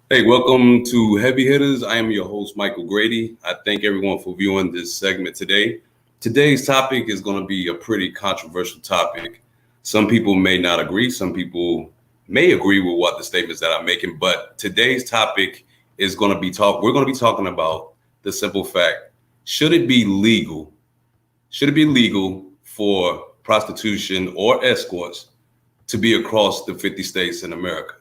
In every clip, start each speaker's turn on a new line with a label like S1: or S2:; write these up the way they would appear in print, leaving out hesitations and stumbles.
S1: Hey, welcome to Heavy Hitters. I am your host, Michael Grady. I thank everyone for viewing this segment today. Today's topic is going to be a pretty controversial topic. Some people may not agree. Some people may agree with what the statements that I'm making. But today's topic is going to be we're going to be talking about the simple fact: should it be legal? Should it be legal for prostitution or escorts to be across the 50 states in America?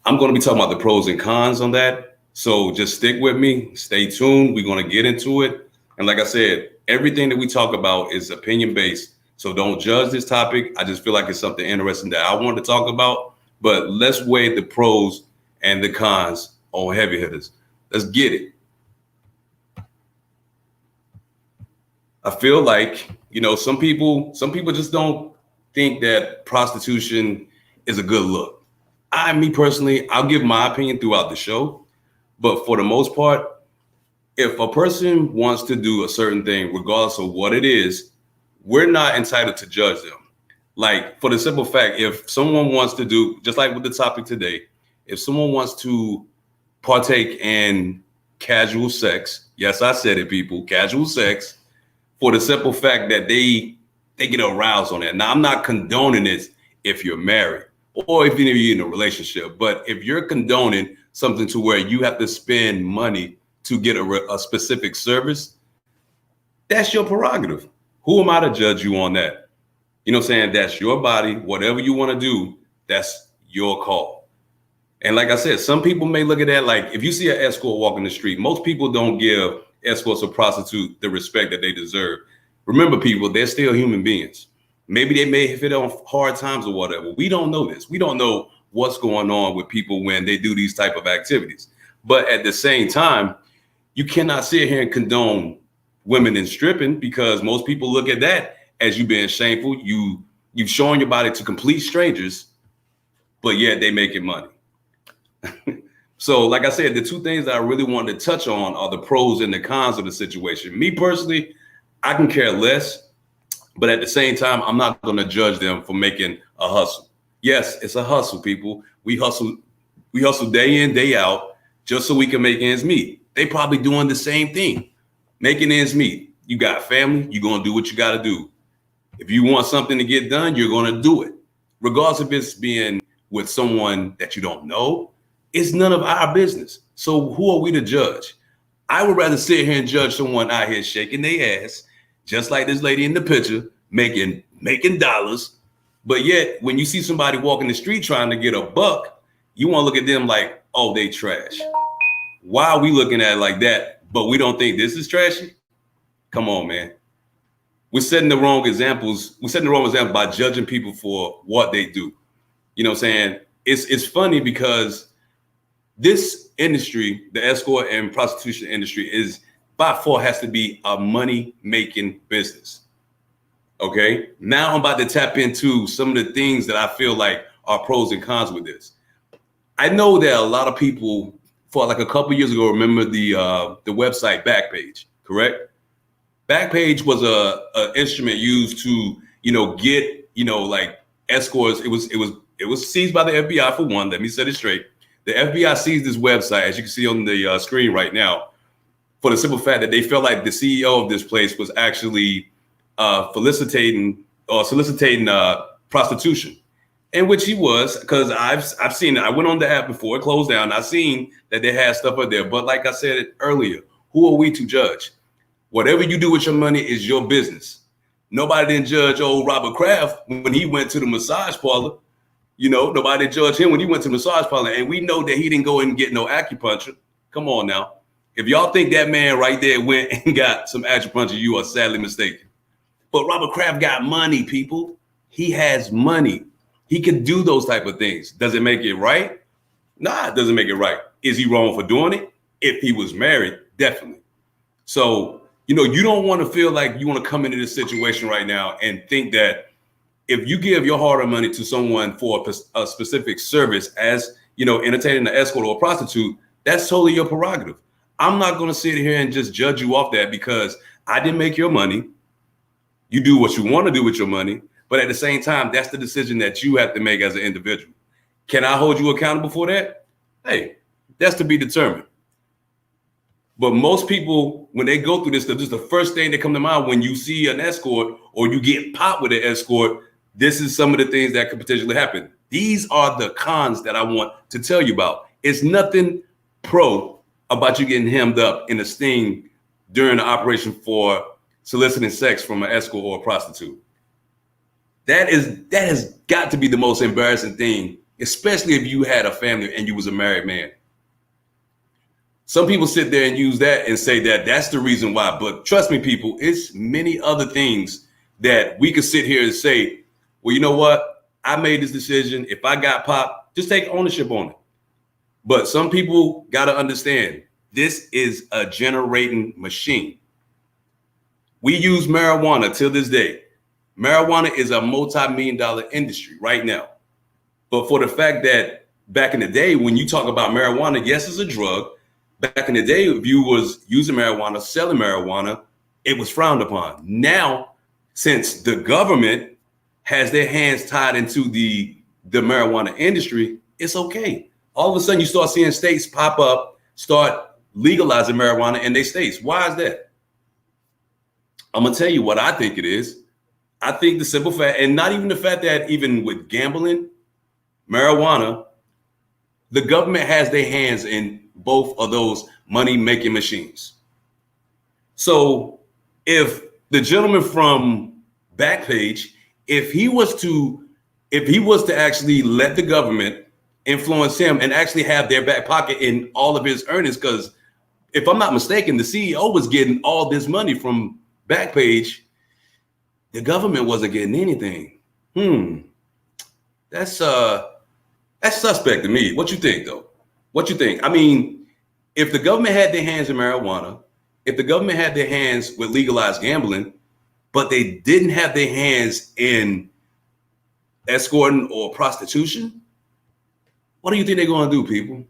S1: I'm going to be talking about the pros and cons on that. So just stick with me. Stay tuned. We're going to get into it. And like I said, everything that we talk about is opinion based. So don't judge this topic. I just feel like it's something interesting that I want to talk about. But let's weigh the pros and the cons on Heavy Hitters. Let's get it. I feel like, some people just don't think that prostitution is a good look. Me personally, I'll give my opinion throughout the show, but for the most part, if a person wants to do a certain thing, regardless of what it is, we're not entitled to judge them. Like, for the simple fact, if someone wants to do, just like with the topic today, if someone wants to partake in casual sex, yes, I said it, people, casual sex, for the simple fact that they get aroused on that. Now, I'm not condoning it if you're married, or if you're in a relationship. But if you're condoning something to where you have to spend money to get a specific service, that's your prerogative. Who am I to judge you on that? You know what I'm saying? That's your body. Whatever you want to do, that's your call. And like I said, some people may look at that like, if you see an escort walking the street, most people don't give escorts or prostitutes the respect that they deserve. Remember, people, they're still human beings. Maybe they may hit on hard times or whatever. We don't know this. We don't know what's going on with people when they do these type of activities. But at the same time, you cannot sit here and condone women in stripping, because most people look at that as you being shameful. You've shown your body to complete strangers, but yet they making money. So like I said, the two things that I really wanted to touch on are the pros and the cons of the situation. Me personally, I can care less. But at the same time, I'm not going to judge them for making a hustle. Yes, it's a hustle, people. We hustle day in, day out, just so we can make ends meet. They probably doing the same thing, making ends meet. You got family, you're going to do what you got to do. If you want something to get done, you're going to do it. Regardless if it's being with someone that you don't know, it's none of our business. So who are we to judge? I would rather sit here and judge someone out here shaking their ass, just like this lady in the picture, making dollars. But yet, when you see somebody walking the street trying to get a buck, you want to look at them like, oh, they trash. Why are we looking at it like that, but we don't think this is trashy? Come on, man. We're setting the wrong examples. We're setting the wrong example by judging people for what they do. You know what I'm saying? It's funny because this industry, the escort and prostitution industry, is by far has to be a money-making business. Okay, now I'm about to tap into some of the things that I feel like are pros and cons with this. I know that a lot of people, for like a couple years ago, remember the website Backpage, correct? Backpage was a instrument used to, get, like escorts. It was seized by the FBI for one. Let me set it straight. The FBI seized this website, as you can see on the screen right now, for the simple fact that they felt like the CEO of this place was actually soliciting prostitution, in which he was, because I've seen it. I went on the app before it closed down. I've seen that they had stuff up there. But like I said earlier, who are we to judge? Whatever you do with your money is your business. Nobody didn't judge old Robert Kraft when he went to the massage parlor. Nobody judged him when he went to the massage parlor. And we know that he didn't go and get no acupuncture. Come on now. If y'all think that man right there went and got some acupuncture, you are sadly mistaken. But Robert Kraft got money, people. He has money. He can do those type of things. Does it make it right? Nah, it doesn't make it right. Is he wrong for doing it? If he was married, definitely. So, you don't want to feel like you want to come into this situation right now and think that if you give your hard-earned money to someone for a specific service, as entertaining an escort or a prostitute, that's totally your prerogative. I'm not going to sit here and just judge you off that because I didn't make your money. You do what you want to do with your money, but at the same time, that's the decision that you have to make as an individual. Can I hold you accountable for that? Hey, that's to be determined. But most people, when they go through this is the first thing that come to mind when you see an escort or you get popped with an escort. This is some of the things that could potentially happen. These are the cons that I want to tell you about. It's nothing pro about you getting hemmed up in a sting during the operation for soliciting sex from an escort or a prostitute. That has got to be the most embarrassing thing, especially if you had a family and you was a married man. Some people sit there and use that and say that that's the reason why. But trust me, people, it's many other things that we could sit here and say, well, you know what? I made this decision. If I got popped, just take ownership on it. But some people got to understand this is a generating machine. We use marijuana till this day. Marijuana is a multi-million-dollar industry right now. But for the fact that back in the day, when you talk about marijuana, yes, it's a drug. Back in the day, if you was using marijuana, selling marijuana, it was frowned upon. Now, since the government has their hands tied into the marijuana industry, it's okay. All of a sudden, you start seeing states pop up, start legalizing marijuana in their states. Why is that? I'm going to tell you what I think it is. I think the simple fact, and not even the fact that even with gambling, marijuana, the government has their hands in both of those money-making machines. So if the gentleman from Backpage, if he was to actually let the government influence him and actually have their back pocket in all of his earnings, because if I'm not mistaken, the CEO was getting all this money from Backpage, the government wasn't getting anything. That's suspect to me. What you think, though? What you think? I mean, if the government had their hands in marijuana, if the government had their hands with legalized gambling, but they didn't have their hands in escorting or prostitution, what do you think they're going to do, people?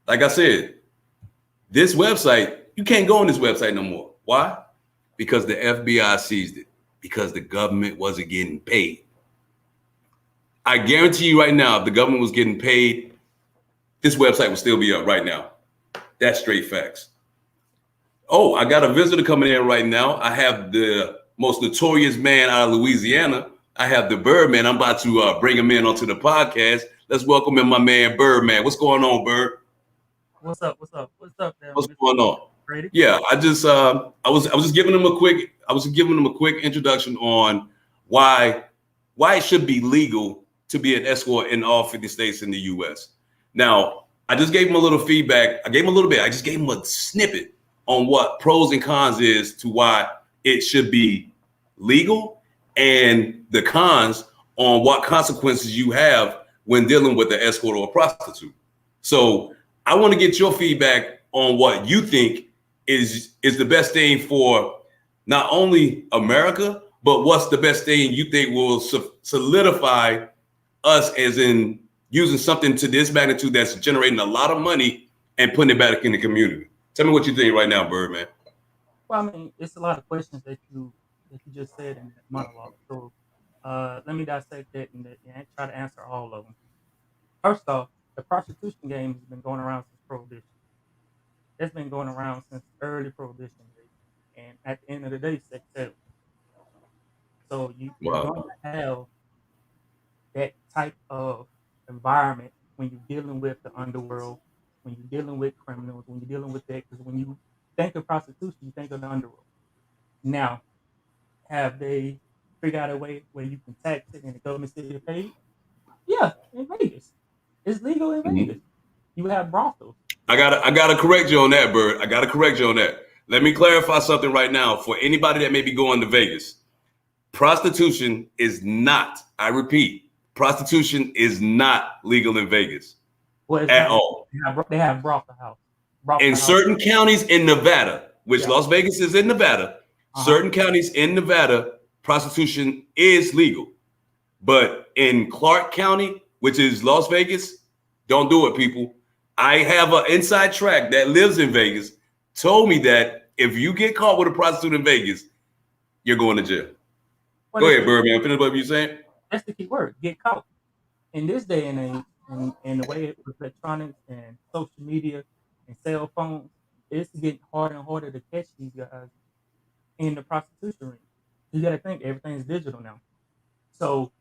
S1: Like I said, this website, you can't go on this website no more. Why? Because the FBI seized it, because the government wasn't getting paid. I guarantee you right now, if the government was getting paid, this website would still be up right now. That's straight facts. Oh, I got a visitor coming in right now. I have the most notorious man out of Louisiana. I have the Birdman. I'm about to bring him in onto the podcast. Let's welcome in my man, Birdman. What's going on, Bird?
S2: What's up? What's up? What's up, man?
S1: What's going on?
S2: Brady?
S1: Yeah, I was just giving him a quick introduction on why it should be legal to be an escort in all 50 states in the U.S. Now, I just gave him a little feedback. I gave him a little bit. I just gave him a snippet on what pros and cons is to why it should be legal and the cons on what consequences you have when dealing with an escort or a prostitute. So I want to get your feedback on what you think is the best thing for not only America, but what's the best thing you think will solidify us as in using something to this magnitude that's generating a lot of money and putting it back in the community. Tell me what you think right now, Birdman.
S2: Well, I mean, it's a lot of questions that you just said in that monologue. So let me dissect that and try to answer all of them. First off, the prostitution game has been going around since Prohibition. It's been going around since early Prohibition days. And at the end of the day, sex sells. So you're going to have that type of environment when you're dealing with the underworld, when you're dealing with criminals, when you're dealing with that. Because when you think of prostitution, you think of the underworld. Now, have they figured out a way where you can tax it and the government still get paid? Yeah, in Vegas. It's legal in Vegas. You have brothels.
S1: I gotta correct you on that, Bird. I gotta correct you on that. Let me clarify something right now for anybody that may be going to Vegas. prostitution is not, I repeat, prostitution is not legal in Vegas at all.
S2: They have brothel house.
S1: In certain counties in Nevada, which Las Vegas is in Nevada, certain counties in Nevada, prostitution is legal. But in Clark County, which is Las Vegas, don't do it, people. I have an inside track that lives in Vegas, told me that if you get caught with a prostitute in Vegas, you're going to jail. Go ahead, Birdman. Finish what you're saying.
S2: That's the key word, get caught. In this day and age, and the way with electronics and social media and cell phones, it's getting harder and harder to catch these guys in the prostitution ring. You got to think everything's digital now. So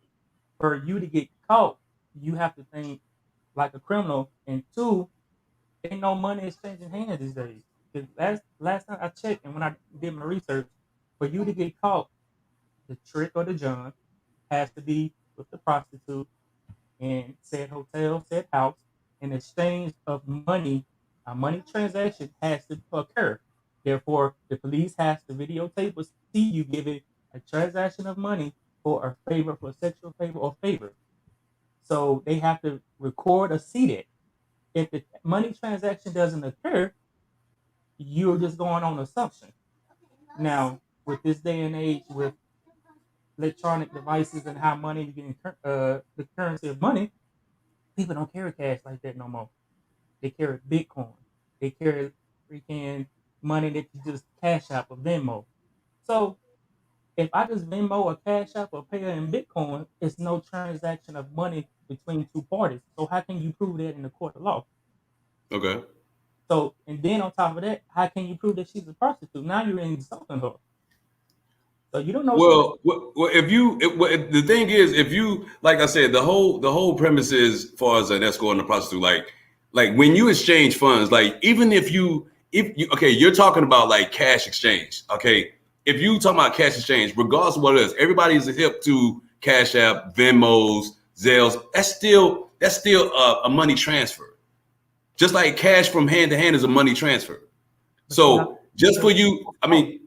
S2: for you to get caught, you have to think like a criminal. And two, ain't no money exchanging hands these days. Because last time I checked and when I did my research, for you to get caught, the trick or the John has to be with the prostitute in said hotel, said house, an exchange of money, a money transaction has to occur. Therefore, the police has to videotape or see you giving a transaction of money for a favor, for a sexual favor or favor. So they have to record or see that. If the money transaction doesn't occur, you're just going on assumption. Now, with this day and age, with electronic devices and how money is getting the currency of money, people don't carry cash like that no more. They carry Bitcoin. They carry freaking money that you just cash out or Venmo. So if I just Venmo or cash out or pay her in Bitcoin, it's no transaction of money between two parties. So how can you prove that in the court of law?
S1: Okay.
S2: So, and then on top of that, how can you prove that she's a prostitute? Now you're insulting her. So you don't know.
S1: Well, the thing is, if you, like I said, the whole premise is, as far as an escort and a prostitute, like when you exchange funds, like even if you okay, you're talking about like cash exchange. Okay, if you talking about cash exchange, regardless of what it is, everybody's hip to Cash App, Venmos, Zelles. That's still a money transfer. Just like cash from hand to hand is a money transfer. So just for you, I mean,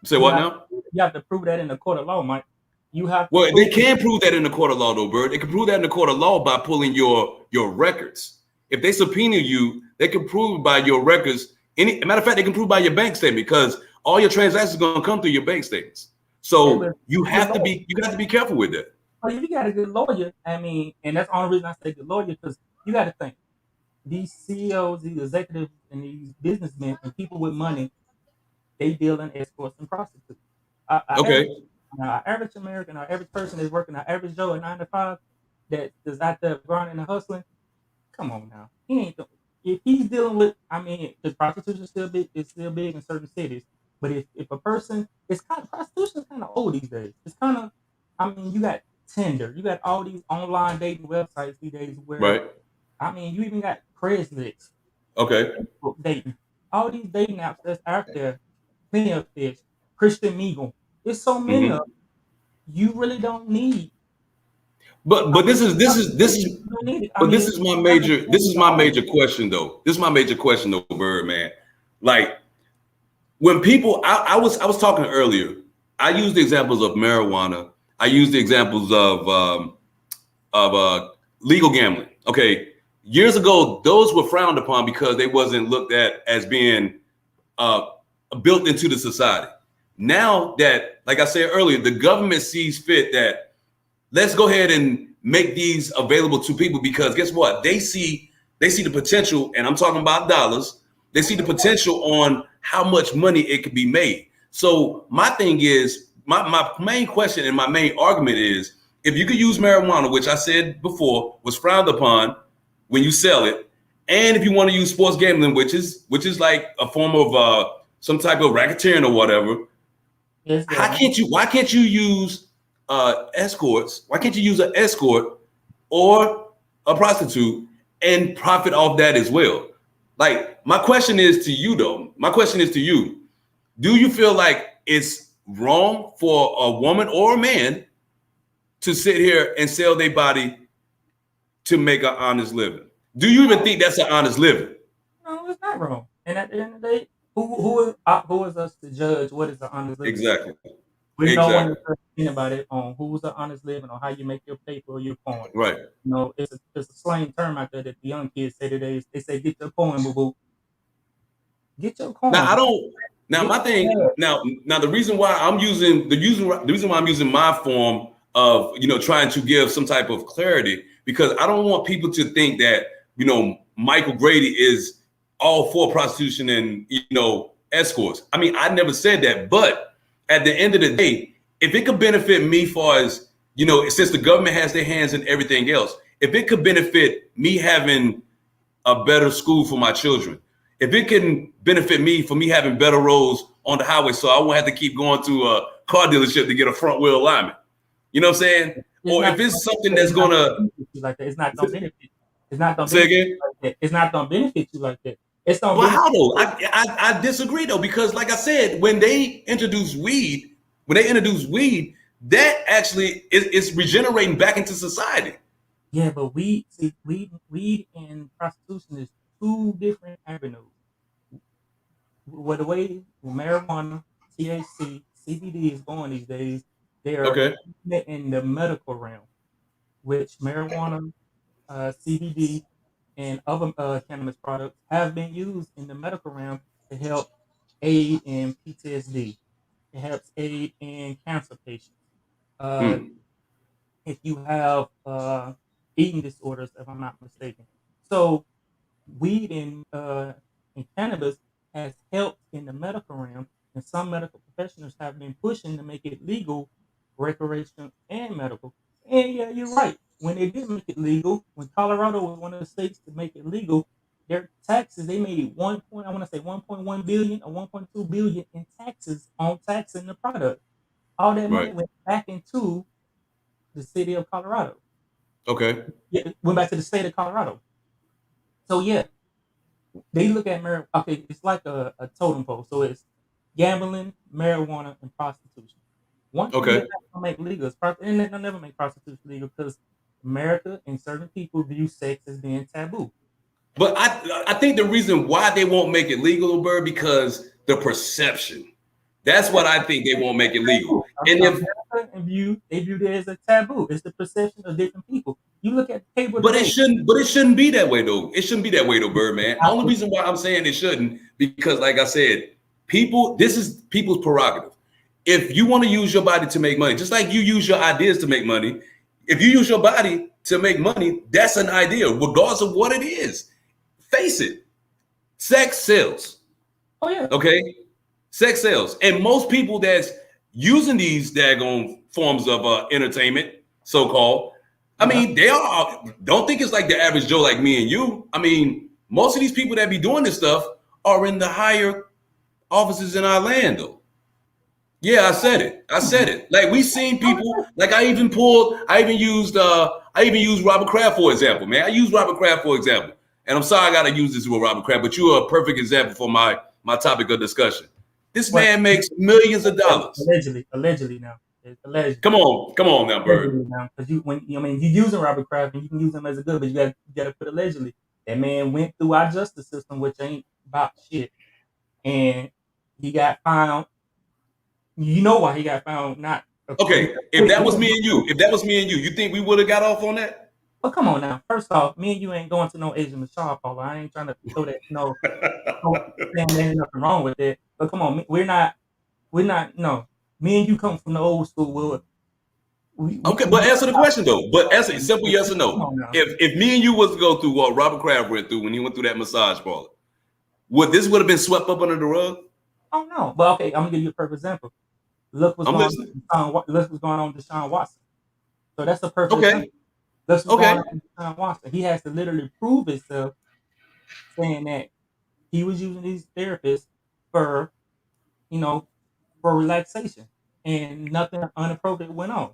S1: say what now?
S2: You have to prove that in the court of law, Mike. You have.
S1: Well, they can prove that in the court of law, though, Bird. They can prove that in the court of law by pulling your records. If they subpoena you, they can prove by your records. Matter of fact, they can prove by your bank statement because all your transactions are going to come through your bank statements. So you have to be careful with that.
S2: But if you got a good lawyer, I mean, and that's the only reason I say good lawyer, because you got to think these CEOs, these executives, and these businessmen and people with money, they deal in escorts and prostitutes.
S1: Okay.
S2: Our average American, our average person is working, our average Joe at 9 to 5 that is out there grinding and hustling. Come on now, he ain't. If he's dealing with, I mean, because prostitution is still big, it's still big in certain cities. But if a person, it's kind of, prostitution is kind of old these days. It's kind of, I mean, you got Tinder, you got all these online dating websites these days where,
S1: right.
S2: I mean, you even got Craigslist.
S1: Okay.
S2: Dating, all these dating apps that's out there, Plenty of Fish, Christian Meagle. There's so many of them. You really don't need.
S1: But this is my major question though. This is my major question though, Bird, man. Like when people, I was talking earlier. I used the examples of marijuana. I used the examples of legal gambling. Okay, years ago, those were frowned upon because they wasn't looked at as being built into the society. Now that, like I said earlier, the government sees fit that let's go ahead and make these available to people because guess what? They see the potential, and I'm talking about dollars. They see the potential on how much money it could be made. So my thing is, my main question and my main argument is, if you could use marijuana, which I said before was frowned upon when you sell it, and if you want to use sports gambling, which is like a form of some type of racketeering or whatever, why can't you use escorts? Why can't you use an escort or a prostitute and profit off that as well? Like, my question is to you, though. My question is to you. Do you feel like it's wrong for a woman or a man to sit here and sell their body to make an honest living? Do you even think that's an honest living?
S2: No, it's not wrong. And at the end of the day, who is us to judge what is an honest living?
S1: Exactly.
S2: We don't want
S1: Exactly.
S2: to put anybody on who's an honest living or how you make your paper or your coin.
S1: Right.
S2: You know, it's a slang term out there that the young kids say today. They say, "Get your coin, boo boo. Get your
S1: Now
S2: coin.
S1: I don't. Now
S2: Get
S1: my thing.
S2: your
S1: Now the reason why the reason why I'm using my form of trying to give some type of clarity, because I don't want people to think that Michael Grady is all for prostitution and escorts. I mean, I never said that, but at the end of the day, if it could benefit me, far as since the government has their hands in everything else, if it could benefit me having a better school for my children, if it can benefit me for me having better roads on the highway, so I won't have to keep going to a car dealership to get a front wheel alignment. You know what I'm saying? Or if it's something that's gonna
S2: like that. It's not gonna benefit. It's not gonna
S1: say
S2: benefit
S1: again.
S2: you like that. It's not gonna benefit you like that. It's gonna
S1: But
S2: benefit.
S1: how though? I disagree though, because like I said, when they introduce weed, that actually is regenerating back into society.
S2: Yeah, but weed and prostitution is two different avenues. With the way marijuana, THC, CBD is going these days, they are
S1: Okay.
S2: in the medical realm, which marijuana, CBD, and other cannabis products have been used in the medical realm to help aid in PTSD. It helps aid in cancer patients. Uh,
S1: Hmm.
S2: if you have eating disorders, if I'm not mistaken. So weed and cannabis has helped in the medical realm, and some medical professionals have been pushing to make it legal, recreational, and medical. And yeah, you're right. When they did make it legal, when Colorado was one of the states to make it legal, their taxes they made I want to say 1.1 billion or 1.2 billion in taxes on taxing the product. All that money
S1: Right.
S2: went back into the city of Colorado.
S1: Okay.
S2: Yeah, went back to the state of Colorado. So yeah, they look at marijuana. Okay, it's like a totem pole. So it's gambling, marijuana, and prostitution. One thing they're
S1: Okay.
S2: not gonna make legal is and they'll never make prostitution legal because America and certain people view sex as being taboo.
S1: But I think the reason why they won't make it legal, Bird, because the perception. That's what I think they won't make it legal. And if
S2: America and they view it as a taboo. It's the perception of different people. You look at cable
S1: but
S2: today.
S1: it shouldn't be that way though. It shouldn't be that way though, Birdman. Only reason why I'm saying it shouldn't, because like I said, this is people's prerogative. If you want to use your body to make money, just like you use your ideas to make money, if you use your body to make money, that's an idea, regardless of what it is. Face it, sex sells.
S2: Oh yeah.
S1: Okay, sex sells, and most people that's using these daggone forms of entertainment, so called. I mean, they are. Don't think it's like the average Joe like me and you. I mean, most of these people that be doing this stuff are in the higher offices in our land, though. Yeah, I said it. I said it. Like we seen people. Like I even used. I even used Robert Kraft for example. Man, I used Robert Kraft for example. And I'm sorry I got to use this with Robert Kraft, but you are a perfect example for my topic of discussion. This man makes millions of dollars.
S2: Allegedly now. It's alleged.
S1: Come on now, Bird.
S2: Because you're using Robert Kraft and you can use him as a good, but you got to put allegedly. That man went through our justice system, which ain't about shit, and he got found. You know why he got found? Not
S1: okay. If that was me and you, you think we would have got off on that?
S2: Well, come on now. First off, me and you ain't going to no Asian massage parlor. I ain't trying to throw that. No, saying there ain't nothing wrong with it. But come on, we're not. No, me and you come from the old school.
S1: Okay, but answer the question though. But answer it simple, yes or no. If me and you was to go through what Robert Kraft went through when he went through that massage parlor, would have been swept up under the rug?
S2: Oh no. But okay, I'm gonna give you a perfect example. Look what's going on with Deshaun Watson. So that's a perfect example. Look what's going on with Deshaun Watson. He has to literally prove himself, saying that he was using these therapists for, for relaxation, and nothing inappropriate went on.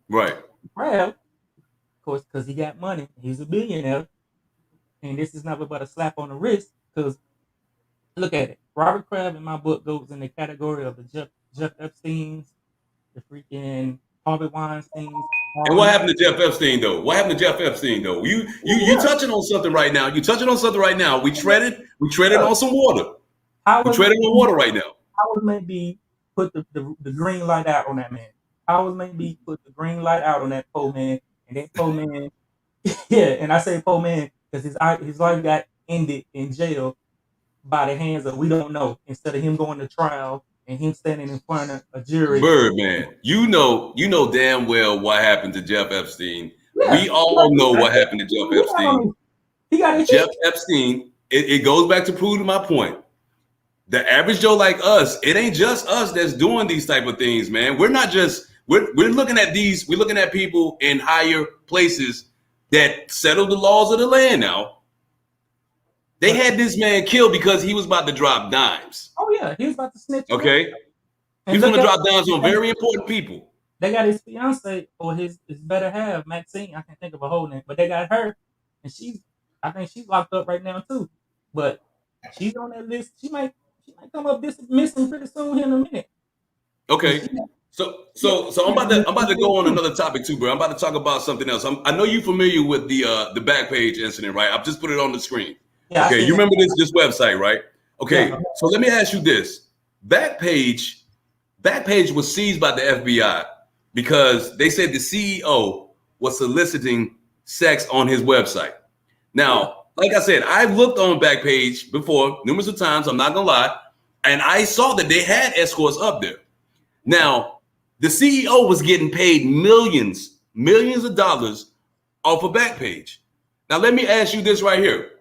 S1: Right.
S2: Kraft, of course, because he got money. He's a billionaire, and this is nothing but a slap on the wrist. Because look at it, Robert Kraft in my book goes in the category of the Jeff Epstein's, the freaking Harvey Weinstein's.
S1: And what happened to Jeff Epstein though? You touching on something right now. We treaded on some water. We're treading on water right now.
S2: How it may be put the green light out on that man. Powers may be put the green light out on that poor man, and that poor man, yeah, and I say poor man because his life got ended in jail by the hands of we don't know. Instead of him going to trial and him standing in front of a jury.
S1: Birdman, you know damn well what happened to Jeff Epstein.
S2: Yeah,
S1: We all know what happened to Jeff Epstein.
S2: he got his
S1: Jeff Epstein, it goes back to proving my point. The average Joe like us, it ain't just us that's doing these type of things, man. We're not just we're looking at these, we're looking at people in higher places that settle the laws of the land now. They had this man killed because he was about to drop dimes.
S2: Oh yeah, he was about to snitch.
S1: Okay. He's going to drop dimes on very important people.
S2: They got his fiance or his better half, Maxine. I can't think of a whole name, but they got her, and I think she's locked up right now too. But she's on that list. She might come up missing pretty soon here in a minute.
S1: Okay. So I'm about to go on another topic too, bro. I'm about to talk about something else. I know you're familiar with the Backpage incident, right? I've just put it on the screen. Yeah, okay, you remember this website, right? Okay, yeah. So let me ask you this: Backpage was seized by the FBI because they said the CEO was soliciting sex on his website. Now, like I said, I've looked on Backpage before numerous of times. I'm not gonna lie, and I saw that they had escorts up there. Now, the CEO was getting paid millions of dollars off of Backpage. Now, let me ask you this right here.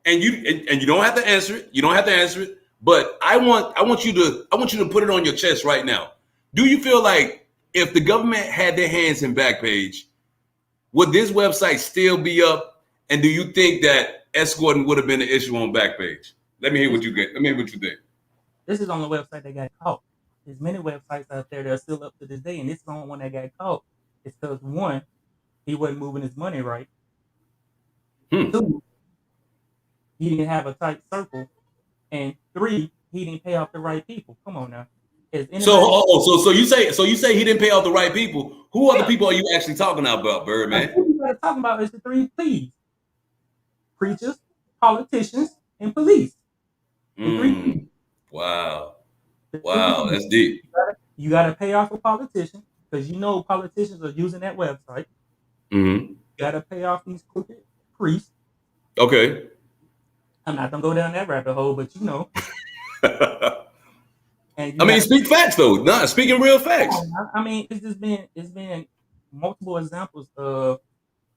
S1: And you don't have to answer it. You don't have to answer it. But I want you to put it on your chest right now. Do you feel like if the government had their hands in Backpage, would this website still be up? And do you think that escorting would have been an issue on Backpage? Let me hear what you get. Let me hear what you think.
S2: This is on the website that got caught. There's many websites out there that are still up to this day, and this is the only one that got caught. It's because one, he wasn't moving his money right. Two, he didn't have a tight circle, and three, he didn't pay off the right people. Come on now.
S1: So you say he didn't pay off the right people. Who other people are you actually talking about, Birdman?
S2: What you gotta talk about is the three P's: preachers, politicians, and police.
S1: Wow, that's deep.
S2: You gotta pay off a politician because you know politicians are using that website. You gotta pay off these crooked priests.
S1: Okay.
S2: I'm not gonna go down that rabbit hole, but you know.
S1: I mean, speak facts though. Not speaking real facts.
S2: I mean, it's been multiple examples of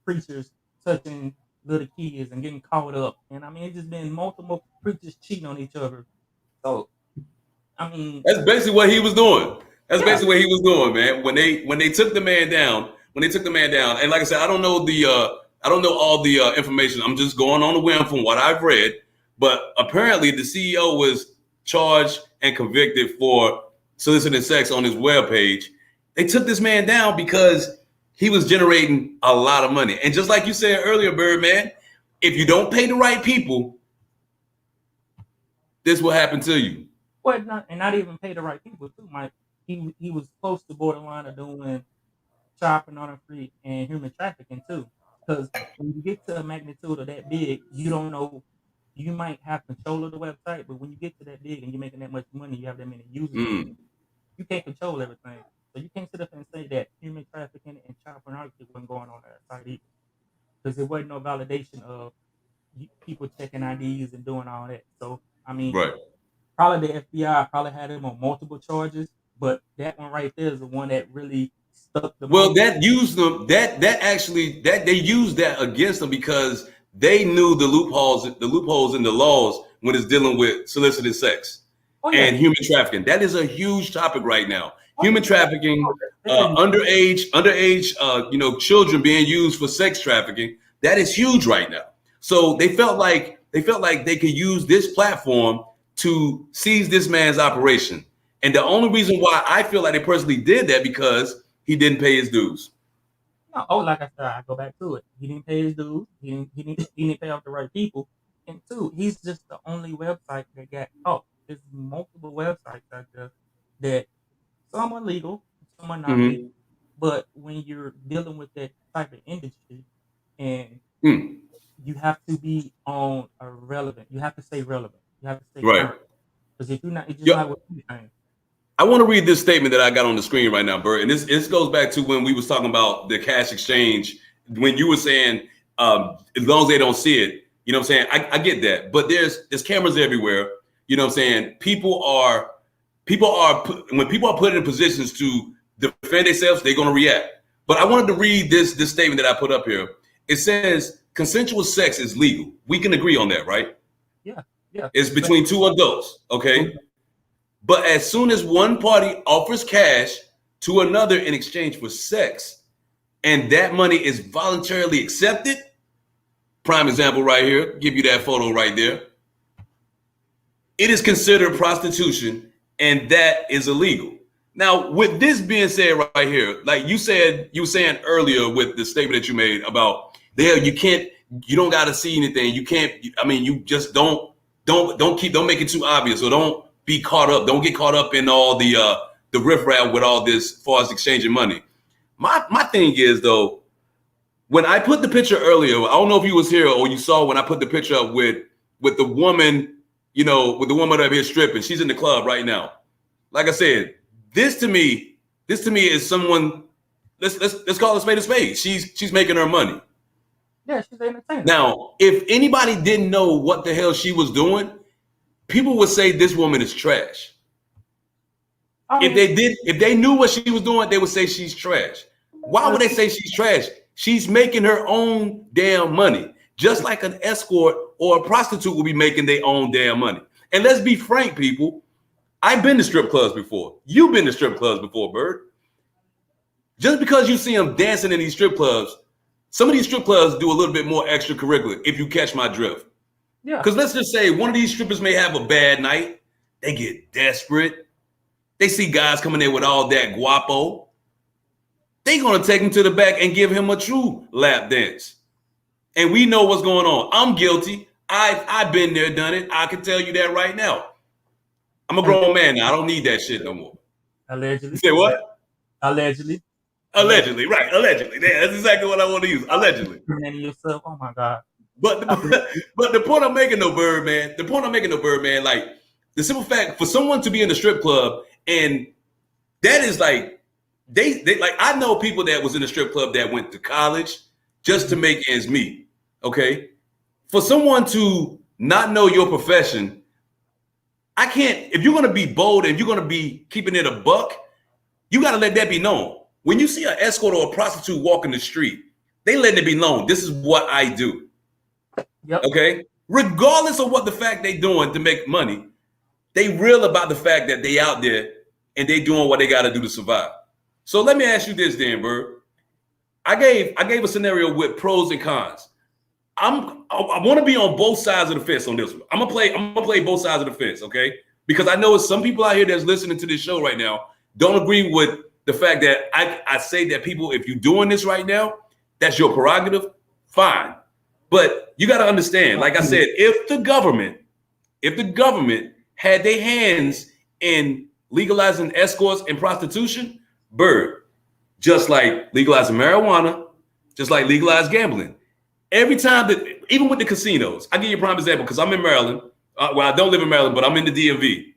S2: preachers touching little kids and getting caught up, and I mean, it's just been multiple preachers cheating on each other. So, I mean,
S1: that's basically what he was doing. That's basically what he was doing, man. When they took the man down, and like I said, I don't know all the information. I'm just going on the whim from what I've read. But apparently, the CEO was charged and convicted for soliciting sex on his webpage. They took this man down because he was generating a lot of money. And just like you said earlier, Birdman, if you don't pay the right people, this will happen to you.
S2: Well, not even pay the right people too, Mike. He was close to borderline of doing child pornography and human trafficking too. Because when you get to a magnitude of that big, you don't know. You might have control of the website, but when you get to that big and you're making that much money, you have that many users. You can't control everything. So you can't sit up and say that human trafficking and child pornography wasn't going on that site either. Because there wasn't no validation of people checking IDs and doing all that. So, I mean, probably the FBI probably had him on multiple charges, but that one right there is the one that really stuck the
S1: most. That used them, that they used that against them because they knew the loopholes in the laws when it's dealing with solicited sex and human trafficking. That is a huge topic right now. Human trafficking, underage, children being used for sex trafficking. That is huge right now. So they felt like they could use this platform to seize this man's operation. And the only reason why I feel like they personally did that because he didn't pay his dues.
S2: No, like I said, I go back to it. He didn't pay his dues. He didn't pay off the right people. And two, he's just the only website that got caught. There's multiple websites out there that some are legal, some are not legal. But when you're dealing with that type of industry, and you have to be on a relevant. You have to stay relevant. You have to stay
S1: right.
S2: Because if you're not, it's just not what you're saying.
S1: I want to read this statement that I got on the screen right now, Bert. And this goes back to when we was talking about the cash exchange, when you were saying, as long as they don't see it, you know what I'm saying? I get that. But there's cameras everywhere. You know what I'm saying? When people are put in positions to defend themselves, they're going to react. But I wanted to read this statement that I put up here. It says consensual sex is legal. We can agree on that, right?
S2: Yeah.
S1: It's between two adults, okay? But as soon as one party offers cash to another in exchange for sex, and that money is voluntarily accepted, prime example right here, give you that photo right there, it is considered prostitution, and that is illegal. Now, with this being said right here, like you were saying earlier with the statement that you made about you don't got to see anything. You can't, I mean, you just don't make it too obvious, or don't be caught up. Don't get caught up in all the riffraff with all this as far as exchanging money. My thing is though, when I put the picture earlier, I don't know if you was here or you saw when I put the picture up with the woman, you know, with the woman up here stripping. She's in the club right now. Like I said, this to me is someone. Let's call a spade a spade. She's making her money.
S2: Yeah, she's entertaining.
S1: Now, if anybody didn't know what the hell she was doing, people would say this woman is trash. If they knew what she was doing, they would say she's trash. Why would they say she's trash? She's making her own damn money, just like an escort or a prostitute will be making their own damn money. And let's be frank, people. I've been to strip clubs before. You've been to strip clubs before, Bird. Just because you see them dancing in these strip clubs, some of these strip clubs do a little bit more extracurricular, if you catch my drift. Yeah. Because let's just say one of these strippers may have a bad night. They get desperate. They see guys coming in with all that guapo. They're going to take him to the back and give him a true lap dance. And we know what's going on. I'm guilty. I've been there, done it. I can tell you that right now. I'm a grown man now. I don't need that shit no more.
S2: Allegedly.
S1: You say what?
S2: Allegedly.
S1: Allegedly, right? Allegedly. Yeah, that's exactly what I want to use. Allegedly.
S2: Yourself. Oh my God.
S1: But the point I'm making, though, Birdman. Like the simple fact for someone to be in the strip club, and that is like they like I know people that was in the strip club that went to college just to make ends meet. Okay, for someone to not know your profession, I can't. If you're gonna be bold and you're gonna be keeping it a buck, you got to let that be known. When you see an escort or a prostitute walking the street, they letting it be known. This is what I do. Yep. Okay. Regardless of what the fact they doing to make money, they real about the fact that they out there and they doing what they got to do to survive. So let me ask you this, then, Bird. I gave a scenario with pros and cons. I want to be on both sides of the fence on this one. I'm gonna play both sides of the fence, okay? Because I know some people out here that's listening to this show right now don't agree with the fact that I say that people, if you're doing this right now, that's your prerogative, fine. But you got to understand, like I said, if the government had their hands in legalizing escorts and prostitution, Bird, just like legalizing marijuana, just like legalized gambling. Every time that, even with the casinos, I give you a prime example because I'm in Maryland. Well, I don't live in Maryland, but I'm in the DMV.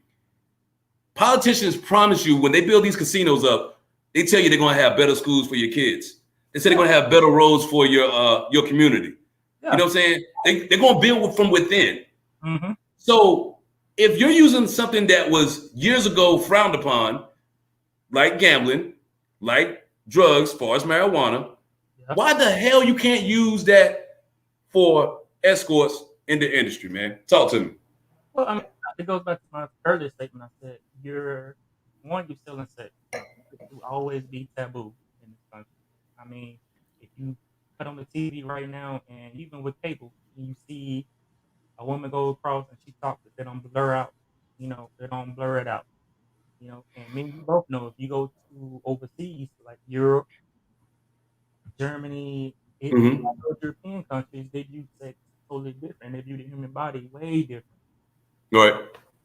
S1: Politicians promise you when they build these casinos up, they tell you they're going to have better schools for your kids. They say they're going to have better roads for your community. Yeah. You know what I'm saying? They're going to build from within. Mm-hmm. So if you're using something that was years ago frowned upon, like gambling, like drugs, as far as marijuana, why the hell you can't use that for escorts in the industry, man? Talk to me.
S2: Well, I mean, it goes back to my earlier statement. I said, you're selling sex. It will always be taboo in this country. I mean, if you cut on the TV right now, and even with cable, you see a woman go across and she talks, they don't blur out. You know, they don't blur it out. You know, and me and you both know if you go to overseas like Europe, Germany, Italy, European countries, they view sex totally different. They view the human body way different.
S1: Right.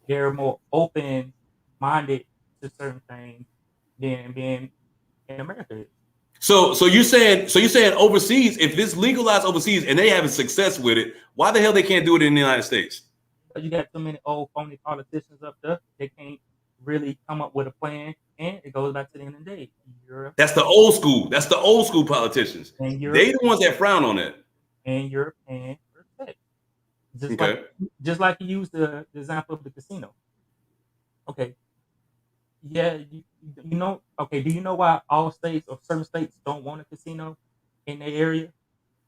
S2: They're more open-minded to certain things than being in America.
S1: So you're saying overseas, if this legalized overseas and they having success with it, why the hell they can't do it in the United States?
S2: You got too many old phony politicians up there. They can't really come up with a plan. And it goes back to the end of the day. Europe
S1: That's the old school. That's the old school politicians.
S2: and Europe
S1: They the ones that frown on it.
S2: and Europe and respect.
S1: Okay.
S2: Just like you use the example of the casino. Okay, yeah, you know. Okay, do you know why all states or certain states don't want a casino in their area?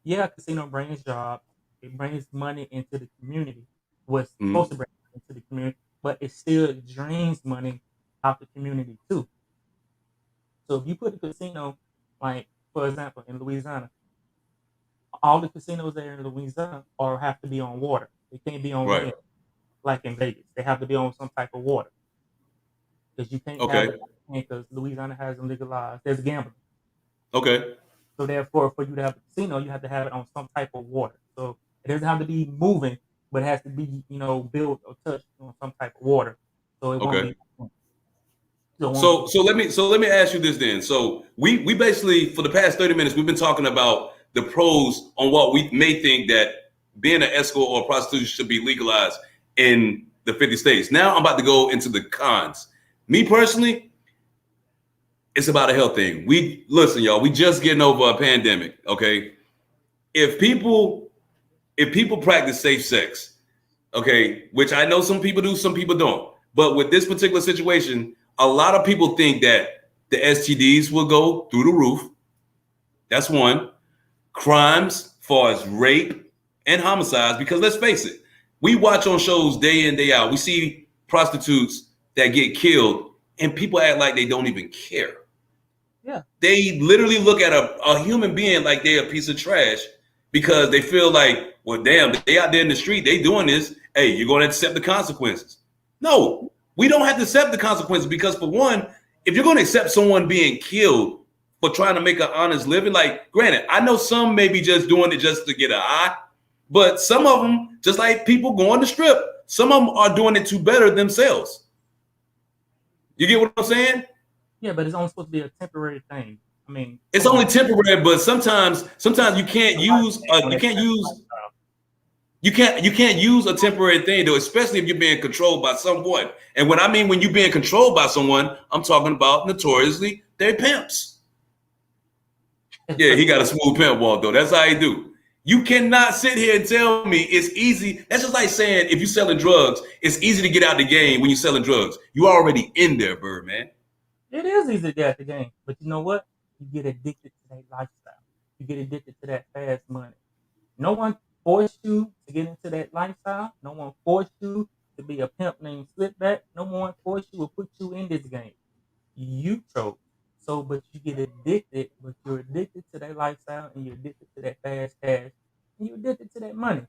S2: Yeah, a casino brings jobs. It brings money into the community. What's supposed to bring money into the community, but it still drains money out the community too. So if you put a casino, like for example, in Louisiana, all the casinos there in Louisiana are have to be on water. They can't be on
S1: Right.
S2: land like in Vegas. They have to be on some type of water because you can't have
S1: Okay.
S2: it because Louisiana hasn't legalized. There's gambling.
S1: Okay.
S2: So therefore, for you to have a casino, you have to have it on some type of water. So it doesn't have to be moving, but it has to be, built or touched on some type of water. So it won't
S1: Okay.
S2: be. So
S1: So let me ask you this then. So we basically for the past 30 minutes we've been talking about the pros on what we may think that being an escort or prostitution should be legalized in the 50 states. Now I'm about to go into the cons. Me personally, it's about a health thing. We listen, y'all, we just getting over a pandemic. Okay. If people practice safe sex, okay, which I know some people do, some people don't. But with this particular situation, a lot of people think that the STDs will go through the roof. That's one. Crimes, far as rape and homicides, because let's face it, we watch on shows day in, day out. We see prostitutes that get killed, and people act like they don't even care.
S2: yeah,
S1: They literally look at a human being like they're a piece of trash because they feel like, well, damn, they out there in the street, they doing this. Hey, you're going to accept the consequences. No, we don't have to accept the consequences because, for one, if you're going to accept someone being killed for trying to make an honest living, like, granted, I know some may be just doing it just to get an eye, but some of them, just like people going to strip, some of them are doing it to better themselves. You get what I'm saying?
S2: yeah, but it's only supposed to be a temporary thing. I mean,
S1: It's only temporary, but sometimes you can't use you can't use a temporary thing though, especially if you're being controlled by someone. And when I mean when you're being controlled by someone, I'm talking about notoriously they're pimps. Yeah, he got a smooth pimp walk though. That's how he do. You cannot sit here and tell me it's easy. That's just like saying if you're selling drugs, it's easy to get out the game when you're selling drugs. You already in there, bird man.
S2: It is easy to get at the game, but you know what? You get addicted to that lifestyle. You get addicted to that fast money. No one forced you to get into that lifestyle. No one forced you to be a pimp named Slipback. No one forced you or put you in this game. You chose. So, but you get addicted, but you're addicted to that lifestyle and you're addicted to that fast cash and you're addicted to that money.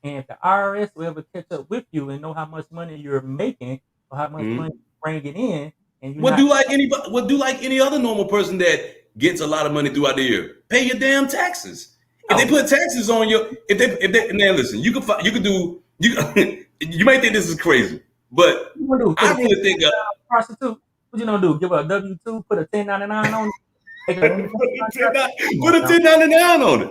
S2: And if the IRS will ever catch up with you and know how much money you're making or how much money you're bringing in, and you're
S1: What
S2: not
S1: do like anybody? What do like any other normal person that gets a lot of money throughout the year? Pay your damn taxes. If they put taxes on you, if they now listen, you could do you. You might think this is crazy, but
S2: what you
S1: I
S2: gonna do?
S1: really think
S2: Prostitute. What you gonna do? Give her a W-2, put a 1099 on it, make her independent contractor? Come
S1: put
S2: on
S1: a
S2: now.
S1: 1099 on it.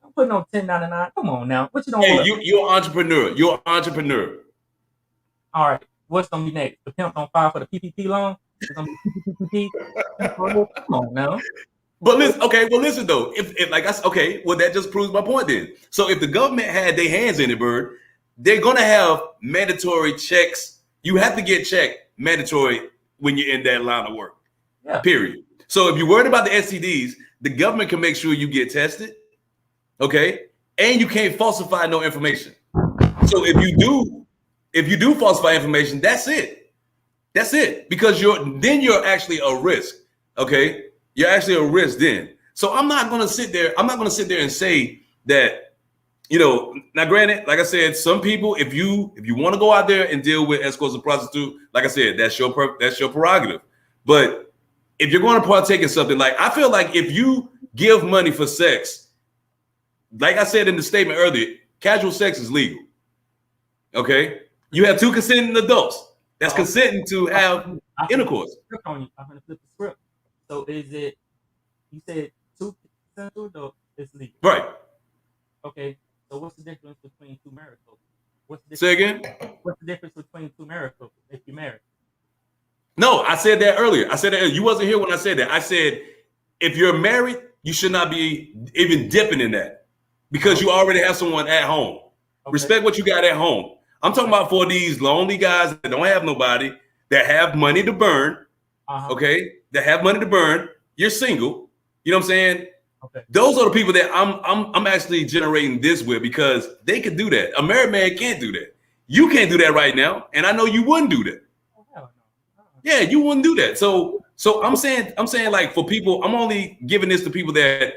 S2: Don't put no 1099. Come on now. What you don't
S1: Hey,
S2: want?
S1: you're an entrepreneur. You're an entrepreneur.
S2: All right. What's gonna be next? The pimp don't file for the PPP loan. It's gonna be PPP. Come on now.
S1: But listen, okay, well, listen though. If like I said, okay, well, that just proves my point then. So if the government had their hands in it, bird, they're gonna have mandatory checks. You have to get checked mandatory when you're in that line of work.
S2: Yeah.
S1: Period. So if you're worried about the STDs, the government can make sure you get tested, okay, and you can't falsify no information. So if you do falsify information, that's it. That's it. Because you're actually a risk. Okay. You're actually a risk then. So I'm not gonna sit there and say that, now granted, like I said, some people, if you want to go out there and deal with escorts and prostitute, like I said, that's your prerogative. But if you're going to partake in something, like I feel like if you give money for sex, like I said in the statement earlier, casual sex is legal. Okay, you have two consenting adults that's consenting to have intercourse.
S2: I'm gonna flip the script. So is it? You said two consensual adults is legal,
S1: Right?
S2: Okay. So what's the difference between two married couples?
S1: Say again.
S2: What's the difference between two married couples if you're married?
S1: No, I said that earlier. I said that you wasn't here when I said that. I said if you're married, you should not be even dipping in that because you already have someone at home. Okay. Respect what you got at home. I'm talking about for these lonely guys that don't have nobody, that have money to burn. Okay, that have money to burn. You're single. You know what I'm saying? Okay. Those are the people that I'm actually generating this with because they could do that. A married man can't do that. You can't do that right now, and I know you wouldn't do that. Yeah, you wouldn't do that. So I'm saying like for people, I'm only giving this to people that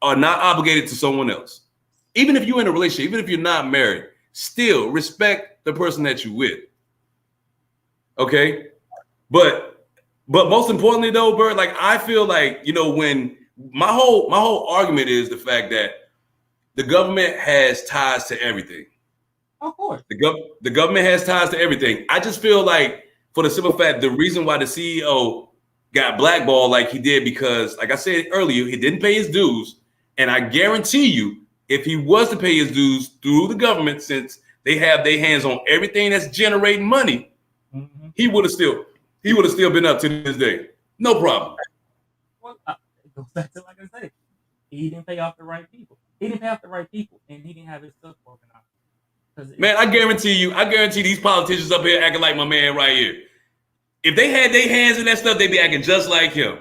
S1: are not obligated to someone else. Even if you're in a relationship, even if you're not married, still respect the person that you're with. Okay, but most importantly though, Bert, like I feel like when my whole argument is the fact that the government has ties to everything.
S2: Of course,
S1: the government has ties to everything. I just feel like for the simple fact, the reason why the CEO got blackballed like he did because, like I said earlier, he didn't pay his dues, and I guarantee you, if he was to pay his dues through the government, since they have their hands on everything that's generating money, he would have still been up to this day, no problem.
S2: Well, it goes back to like I said, he didn't pay off the right people. He didn't pay off the right people, and he didn't have his stuff organized. Man,
S1: I guarantee these politicians up here acting like my man right here. If they had their hands in that stuff, they'd be acting just like him.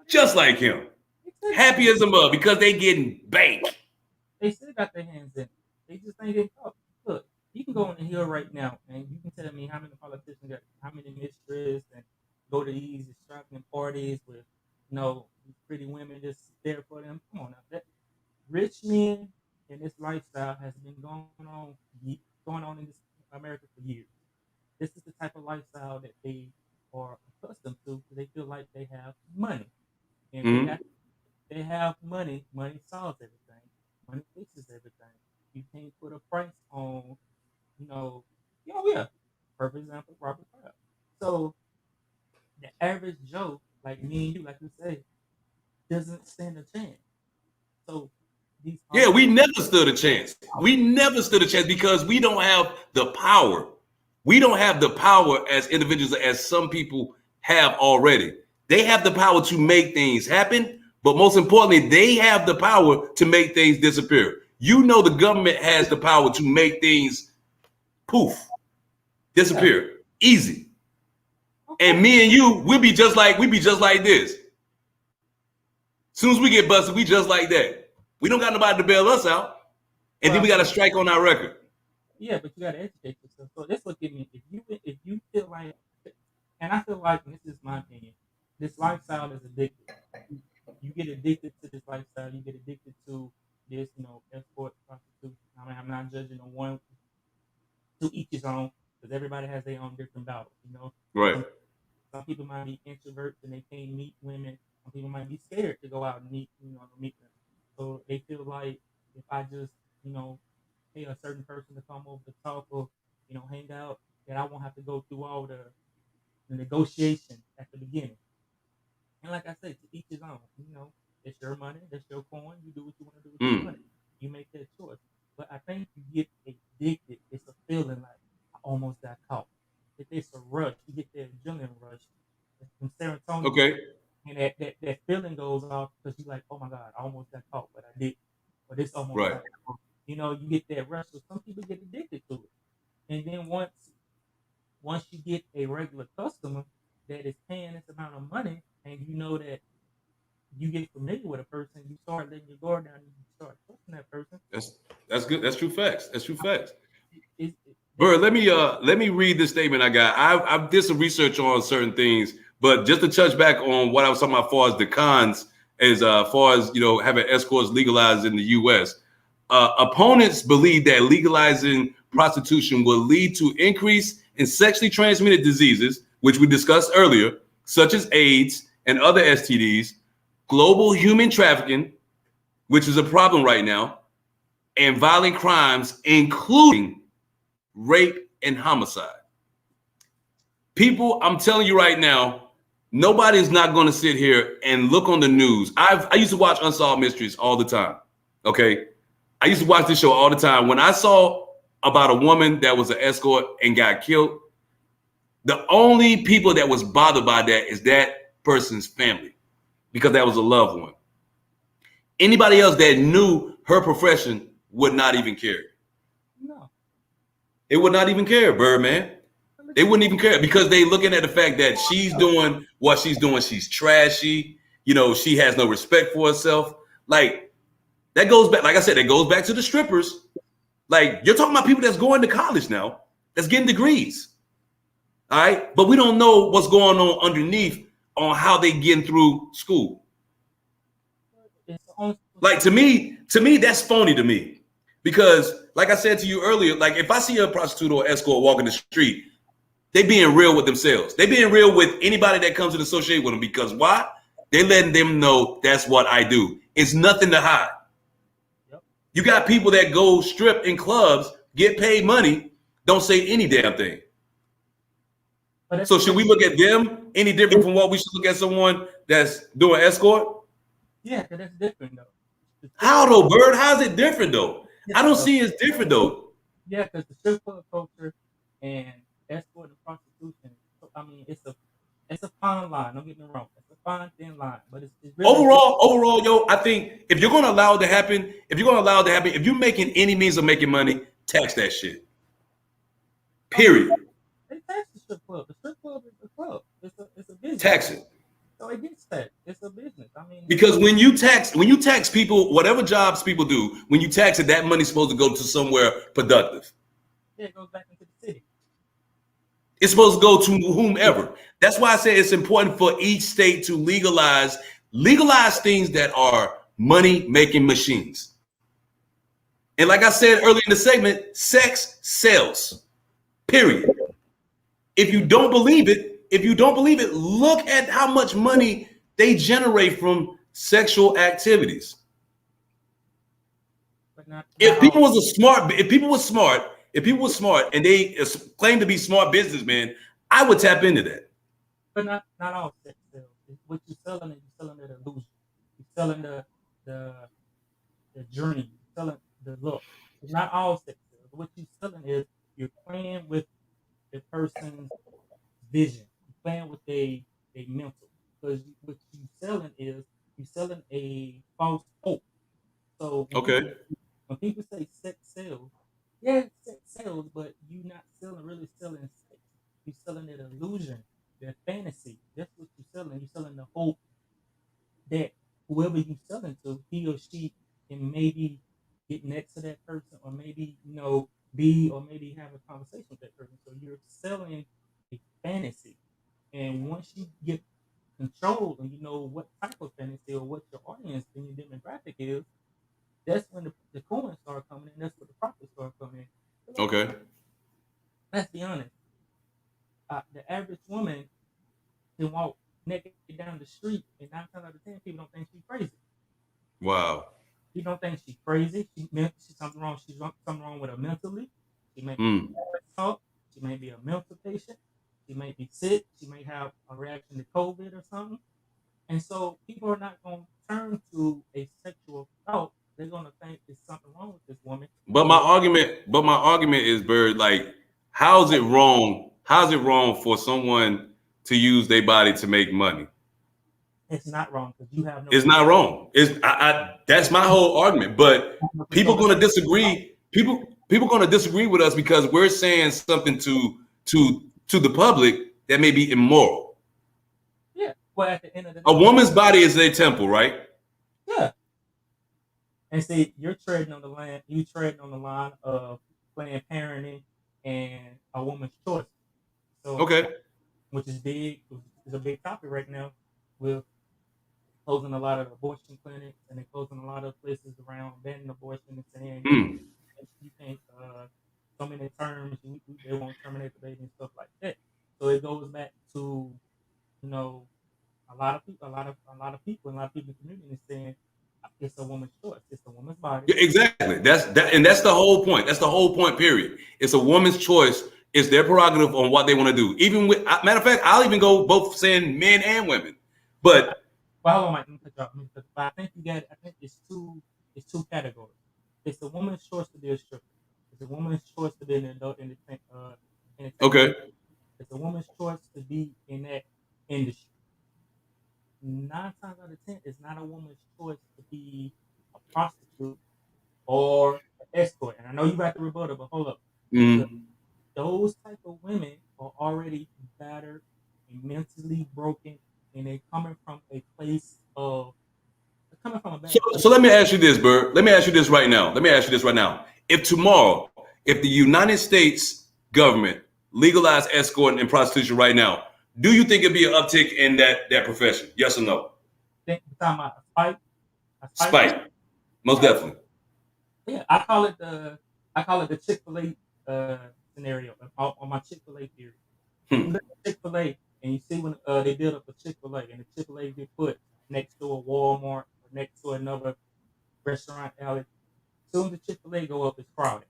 S1: Just like him. Happy as a mug because they getting banked.
S2: They still got their hands in it. They just ain't getting caught. Look, you can go on the hill right now and you can tell me how many politicians got how many mistresses and go to these extravagant parties with pretty women just there for them. Come on now. That rich men and this lifestyle has been going on in this America for years. This is the type of lifestyle that they are accustomed to because they feel like they have money. And they have money. Money solves everything. Money fixes everything. You can't put a price on, perfect example, Robert Kraft. So the average Joe, like me and you, like you say, doesn't stand a chance. So
S1: we never stood a chance. We never stood a chance because we don't have the power. We don't have the power as individuals as some people have already. They have the power to make things happen, but most importantly, they have the power to make things disappear. The government has the power to make things poof, disappear, easy. And me and you, we'll be just like this. As soon as we get busted, we just like that. We don't got nobody to bail us out, and then we got a strike on our record.
S2: Yeah, but you got to educate yourself. So that's what gives me. If you feel like, and I feel like, and this is my opinion, this lifestyle is addictive. You get addicted to this lifestyle. You get addicted to this, escort, prostitution. I mean, I'm not judging on one to each his own because everybody has their own different battles.
S1: Right.
S2: Some people might be introverts and they can't meet women. Some people might be scared to go out and meet them. So they feel like if I just, pay a certain person to come over to talk or, hang out, that I won't have to go through all the negotiation at the beginning. And like I said, to each his own, it's your money, that's your coin, you do what you want to do with your money. You make that choice. But I think you get addicted. It's a feeling like I almost got caught. It's a rush. You get that adrenaline rush from serotonin.
S1: Okay.
S2: And that feeling goes off because you're like, oh my God, I almost got caught, but I didn't. Or this almost got caught. You get that rush. So some people get addicted to it. And then once you get a regular customer that is paying this amount of money, and that you get familiar with a person, you start letting your guard down and you start trusting that person.
S1: That's good. That's true facts. Bert, let me read this statement I got. I did some research on certain things, but just to touch back on what I was talking about as far as the cons, as far as having escorts legalized in the U.S. Opponents believe that legalizing prostitution will lead to increase in sexually transmitted diseases, which we discussed earlier, such as AIDS and other STDs, global human trafficking, which is a problem right now, and violent crimes, including rape and homicide. People, I'm telling you right now, nobody's not going to sit here and look on the news. I used to watch Unsolved Mysteries all the time. Okay. I used to watch this show all the time. When I saw about a woman that was an escort and got killed, The only people that was bothered by that is that person's family, because that was a loved one. Anybody else that knew her profession would not even care.
S2: No.
S1: They would not even care, Birdman. They wouldn't even care because they looking at the fact that she's doing what she's doing. She's trashy. You know, she has no respect for herself. Like, that goes back, like I said, that goes back to the strippers. Like, you're talking about people that's going to college now, that's getting degrees. All right. But we don't know what's going on underneath on how they getting through school. Like, to me, that's phony to me. Because, like I said to you earlier, like, if I see a prostitute or escort walking the street, they being real with themselves. They being real with anybody that comes and associate with them. Because why? They letting them know that's what I do. It's nothing to hide. Yep. You got people that go strip in clubs, get paid money, don't say any damn thing. So should we look at them any different from what we should look at someone that's doing escort?
S2: Yeah, because that's different though.
S1: How though, Bird? How's it different though? Yeah, I don't see it's different though.
S2: Yeah, because the strip club culture and escort and prostitution, I mean, it's a fine line. Don't get me wrong, it's a fine thin line. But it's really
S1: overall, yo, I think if you're gonna allow it to happen, if you're making any means of making money, tax that shit. Period.
S2: They tax the strip club. The strip club is a club. It's a business.
S1: Tax it.
S2: So it gets taxed. It's a business. I mean,
S1: because when you tax people, whatever jobs people do, when you tax it, that money's supposed to go to somewhere productive.
S2: Yeah, it goes back into the city.
S1: It's supposed to go to whomever. That's why I say it's important for each state to legalize things that are money-making machines. And like I said earlier in the segment, sex sells. Period. If you don't believe it, look at how much money they generate from sexual activities. If people were smart and they claim to be smart businessmen, I would tap into that.
S2: But not all sex sales. What you're selling is you're selling that illusion. You're selling the dream. You're selling the look. It's not all sex sales. What you're selling is you're playing with the person's vision. You're playing with their mental. Because what you're selling is you're selling a false hope. So when people say sex sells, yeah, sex sells, but you're not really selling sex. You're selling that illusion, that fantasy. That's what you're selling. You're selling the hope that whoever you're selling to, he or she can maybe get next to that person, or maybe be, or maybe have a conversation with that person. So you're selling a fantasy, and once you get control and you know what type of fantasy or what your audience and your demographic is, that's when the coins start coming in. That's when the profits start coming in.
S1: Okay.
S2: Let's be honest. The average woman can walk naked down the street, and 9 times out of 10 people don't think she's crazy.
S1: Wow.
S2: You don't think she's crazy. She's something wrong. She's something wrong with her mentally. She may be talk. She may be a mental patient. She may be sick. She may have a reaction to COVID or something. And so people are not going to turn to a sexual thought. They're going to think there's something wrong with this woman.
S1: But my argument is, Bird, like, how's it wrong? How's it wrong for someone to use their body to make money?
S2: It's not wrong because you have no.
S1: It's not wrong. That's my whole argument. But people going to disagree. People going to disagree with us because we're saying something to the public that may be immoral.
S2: Yeah. Well, at the end of the day,
S1: a woman's body is a temple, right?
S2: Yeah. And see, you're treading on the line. You treading on the line of Planned Parenting and a woman's choice. So, which is big. It's a big topic right now with closing a lot of abortion clinics, and they're closing a lot of places around banning abortion and saying you can't. So many terms they won't terminate the baby and stuff like that. So it goes back to a lot of people, a lot of people in the community is saying it's a woman's choice. It's a woman's body.
S1: Yeah, exactly. That's the whole point. That's the whole point. Period. It's a woman's choice. It's their prerogative on what they want to do. Even with, matter of fact, I'll even go both saying men and women. But
S2: well, hold on, but I think I think it's two categories. It's a woman's choice to be a stripper. It's a woman's choice to be an adult entertainer.
S1: Okay.
S2: It's a woman's choice to be in that industry. 9 times out of 10, it's not a woman's choice to be a prostitute or an escort. And I know you got the rebuttal, but hold up. Because those type of women are already battered and mentally broken, and they're coming from a place of coming from a bad place.
S1: So let me ask you this, Bert. Let me ask you this right now. If tomorrow, if the United States government legalized escorting and prostitution right now, do you think it'd be an uptick in that profession? Yes or no?
S2: Think you're talking about a spike.
S1: Spike, most definitely.
S2: Yeah, I call it the Chick-fil-A scenario on my Chick-fil-A theory. You look at Chick-fil-A and you see when they build up a Chick-fil-A and the Chick-fil-A get put next to a Walmart or next to another restaurant alley. As soon as the Chick-fil-A go up, it's crowded.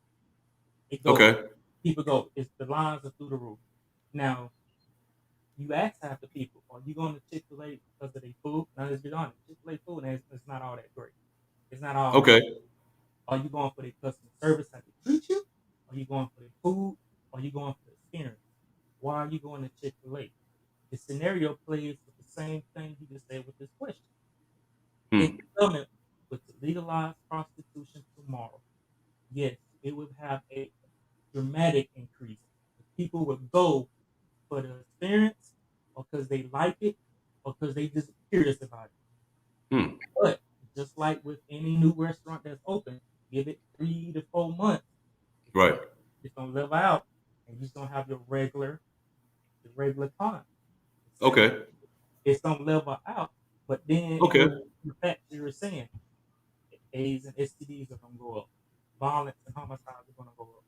S2: It goes.
S1: Okay.
S2: People go. It's the lines are through the roof. Now you ask half the people, are you going to Chick-fil-A because of their food? Now let's be honest, Chick-fil-A food it's not all that great. It's not all.
S1: Okay.
S2: Are you going for the customer service, how they treat you? Are you going for the food? Are you going for the experience? Why are you going to Chick-fil-A? The scenario plays with the same thing you just said with this question. If the government was to legalize prostitution tomorrow, yes, it would have a dramatic increase. People would go for the experience or because they like it or because they just curious about it. But just like with any new restaurant that's open, give it 3 to 4 months.
S1: Right.
S2: It's gonna live out, and you're just gonna have your regular time.
S1: Okay.
S2: It's gonna level out, but then
S1: Okay.
S2: The fact you were saying, AIDS and STDs are gonna go up, violence and homicides are gonna go up.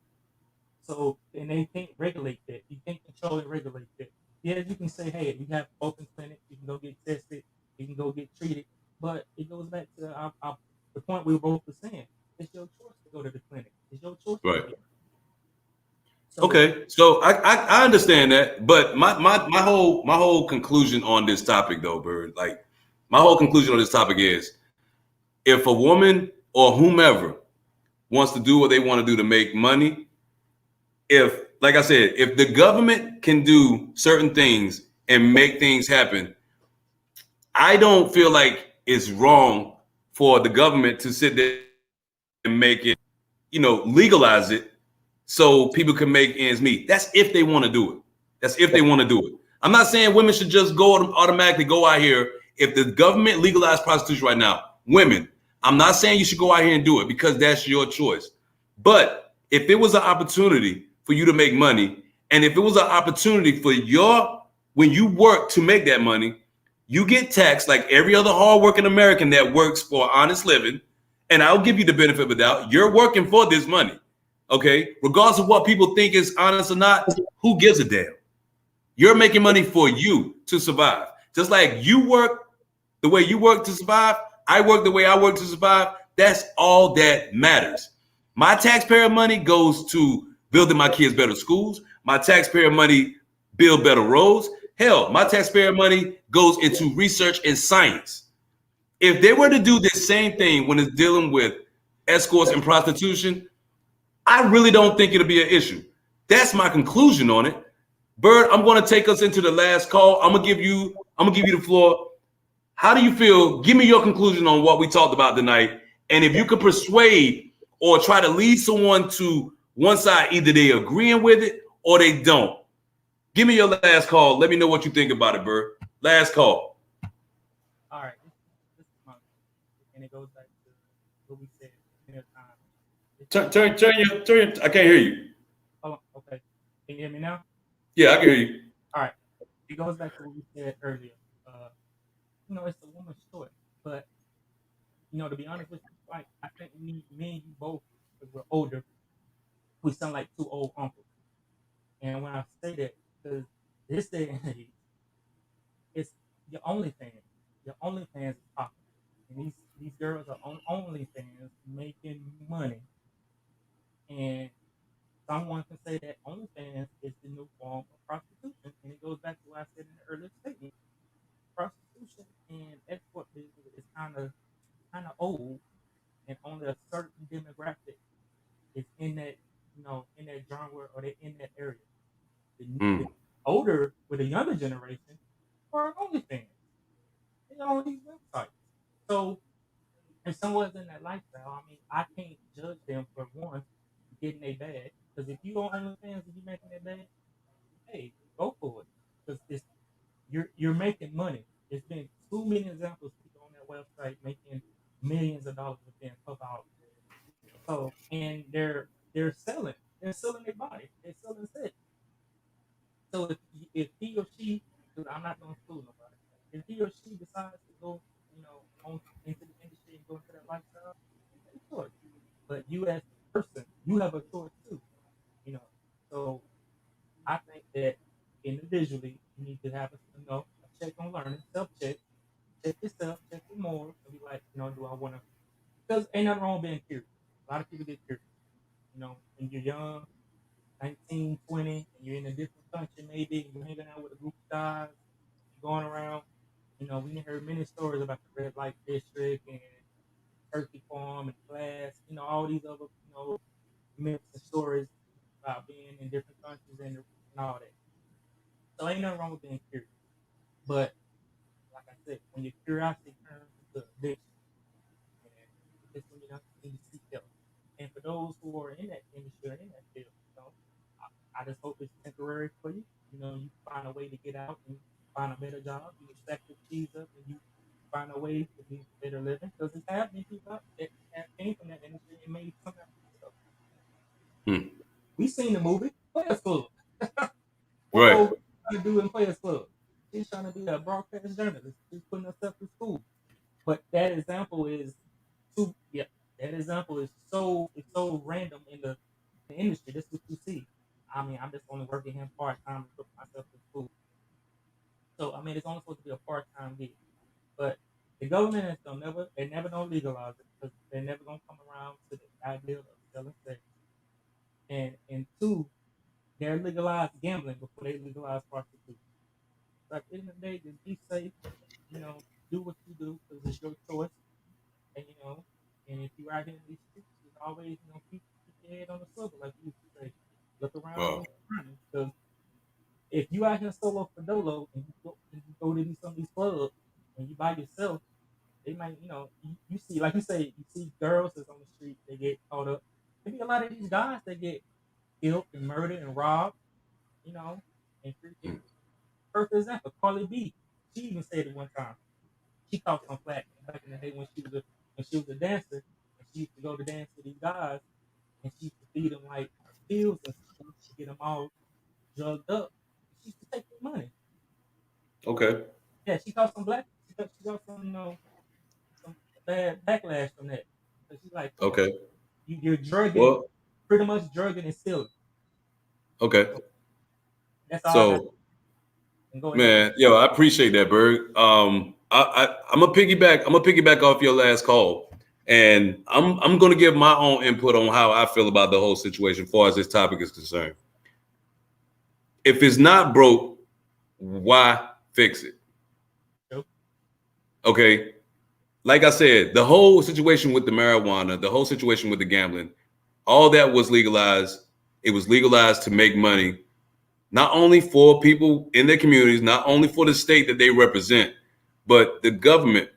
S2: So and they can't regulate that. You can't control and regulate that. Yeah, you can say, hey, you have open clinics, you can go get tested, you can go get treated, but it goes back to the point we both were saying. It's your choice to go to the clinic. It's your choice.
S1: Right.
S2: So,
S1: Okay. So I understand that, but my whole conclusion on this topic though, Bird, like my whole conclusion on this topic is if a woman or whomever wants to do what they want to do to make money, if, like I said, if the government can do certain things and make things happen, I don't feel like it's wrong for the government to sit there and make it, legalize it so people can make ends meet. That's if they want to do it. I'm not saying women should just go automatically go out here. If the government legalized prostitution right now, women, I'm not saying you should go out here and do it because that's your choice. But if it was an opportunity for you to make money, and if it was an opportunity for when you work to make that money, you get taxed like every other hardworking American that works for honest living. And I'll give you the benefit of the doubt. You're working for this money. Okay. Regardless of what people think is honest or not, who gives a damn? You're making money for you to survive. Just like you work the way you work to survive, I work the way I work to survive. That's all that matters. My taxpayer money goes to building my kids better schools. My taxpayer money build better roads. Hell, my taxpayer money goes into research and science. If they were to do the same thing when it's dealing with escorts and prostitution, I really don't think it'll be an issue. That's my conclusion on it. Bird, I'm going to take us into the last call. I'm gonna give you the floor. How do you feel? Give me your conclusion on what we talked about tonight. And if you could persuade or try to lead someone to one side, either they agreeing with it or they don't. Give me your last call. Let me know what you think about it, Bird. Last call.
S2: All right. This is my, and it goes back to what we said many times.
S1: Turn your. I can't hear you.
S2: Oh, okay. Can you hear me now?
S1: Yeah, I can hear you.
S2: All right. It goes back to what we said earlier. It's a woman's choice, but to be honest with you, like I think me and you both, because we're older, we sound like two old uncles. And when I say that, because this day and age, it's your OnlyFans. Your OnlyFans is popular, and these girls are on OnlyFans making money. And someone can say that OnlyFans is the new form of prostitution, and it goes back to what I said in the earlier statement. Prostitution and escort business is kind of old, and only a certain demographic is in that in that genre or they in that area. The older with a younger generation are OnlyFans. They're on these websites. So if someone's in that lifestyle, I mean, I can't judge them for one getting a bag. Because if you on OnlyFans and you making that bag, hey, go for it. Because it's you're making money. There's been too many examples of people on that website making millions of dollars within a couple hours. So and they're selling their body, they're selling sex. So if he or she, because I'm not gonna fool nobody, if he or she decides to go, on into the industry and go into that lifestyle, it's a choice. But you as a person, you have a choice too. You know, so I think that individually you need to have a check on learning, self check, check yourself, check your morals, and be like, do I want to? Because ain't nothing wrong with being curious. A lot of people get curious. When you're young, 19, 20, and you're in a different country, maybe you're hanging out with a group of guys, you're going around. We heard many stories about the red light district and turkey farm and class. All these other myths and stories about being in different countries and all that. So ain't nothing wrong with being curious. But like I said, when your curiosity turns into addiction, and it's when you need to seek help. And for those who are in that industry or in that field, I just hope it's temporary for you. You find a way to get out and find a better job. You stack your cheese up and you find a way to be better living. Because it's happening people out that came from that industry and made some out of themselves. We seen the movie Players Club. What
S1: Right.
S2: old trying to do in Players Club? She's trying to be a broadcast journalist. She's putting herself through school. But that example is it's so random in the industry. That's what you see. I mean, I'm just only working here part time to put myself through school. So I mean, it's only supposed to be a part time gig. But the government is they're never gonna legalize it because they're never gonna come around to the idea of selling sex. And two, they're legalized gambling before they legalize prostitution. So at the end of the day, just be safe. Do what you do because it's your choice. And and if you're out here in these streets, just always keep your head on the swivel, like you used to say. Look around and look because if you out here solo for dolo and you go to some of these clubs and you by yourself, they might you see, like you say, you see girls that's on the street, they get caught up. Maybe a lot of these guys that get killed and murdered and robbed, and freaking perfect example, Carly B. She even said it one time. She caught some flack back in the day when she was a dancer and she used to go to dance with these guys and she used to feed them like pills and stuff to get them all drugged up. She used to take their money.
S1: Okay.
S2: Yeah, she caught some black. She got some bad backlash from that. So she's like,
S1: okay,
S2: you're drugging,
S1: well,
S2: pretty much drugging and stealing.
S1: okay.
S2: So that's all I got.
S1: So,
S2: And go ahead.
S1: man, yo, I appreciate that, Berg. I'm gonna piggyback off your last call, and I'm gonna give my own input on how I feel about the whole situation, as far as this topic is concerned. If it's not broke, why fix it?
S2: Sure.
S1: Okay. Like I said, the whole situation with the marijuana, the whole situation with the gambling, all that was legalized. It was legalized to make money, not only for people in their communities, not only for the state that they represent, but the government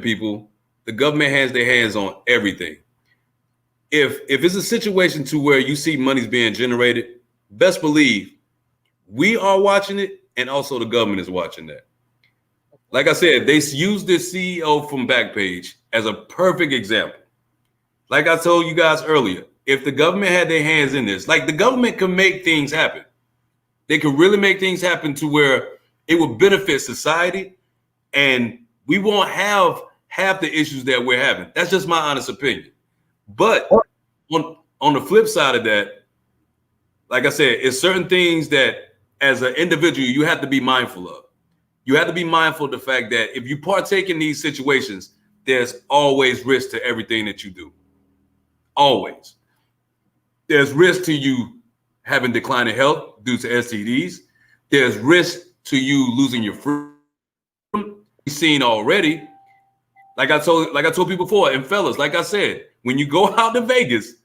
S1: people, the government has their hands on everything. If it's a situation to where you see money's being generated, best believe we are watching it, and also the government is watching that. Like I said, they used this CEO from Backpage as a perfect example. Like I told you guys earlier, if the government had their hands in this, like the government can make things happen. They could really make things happen to where it would benefit society and we won't have half the issues that we're having. That's just my honest opinion. But on the flip side of that, like I said, it's certain things that as an individual, you have to be mindful of. You have to be mindful of the fact that if you partake in these situations, there's always risk to everything that you do. Always. There's risk to you having declining health due to STDs. There's risk to you losing your freedom. We've seen already, like I told people before, and fellas, like I said, when you go out to Vegas,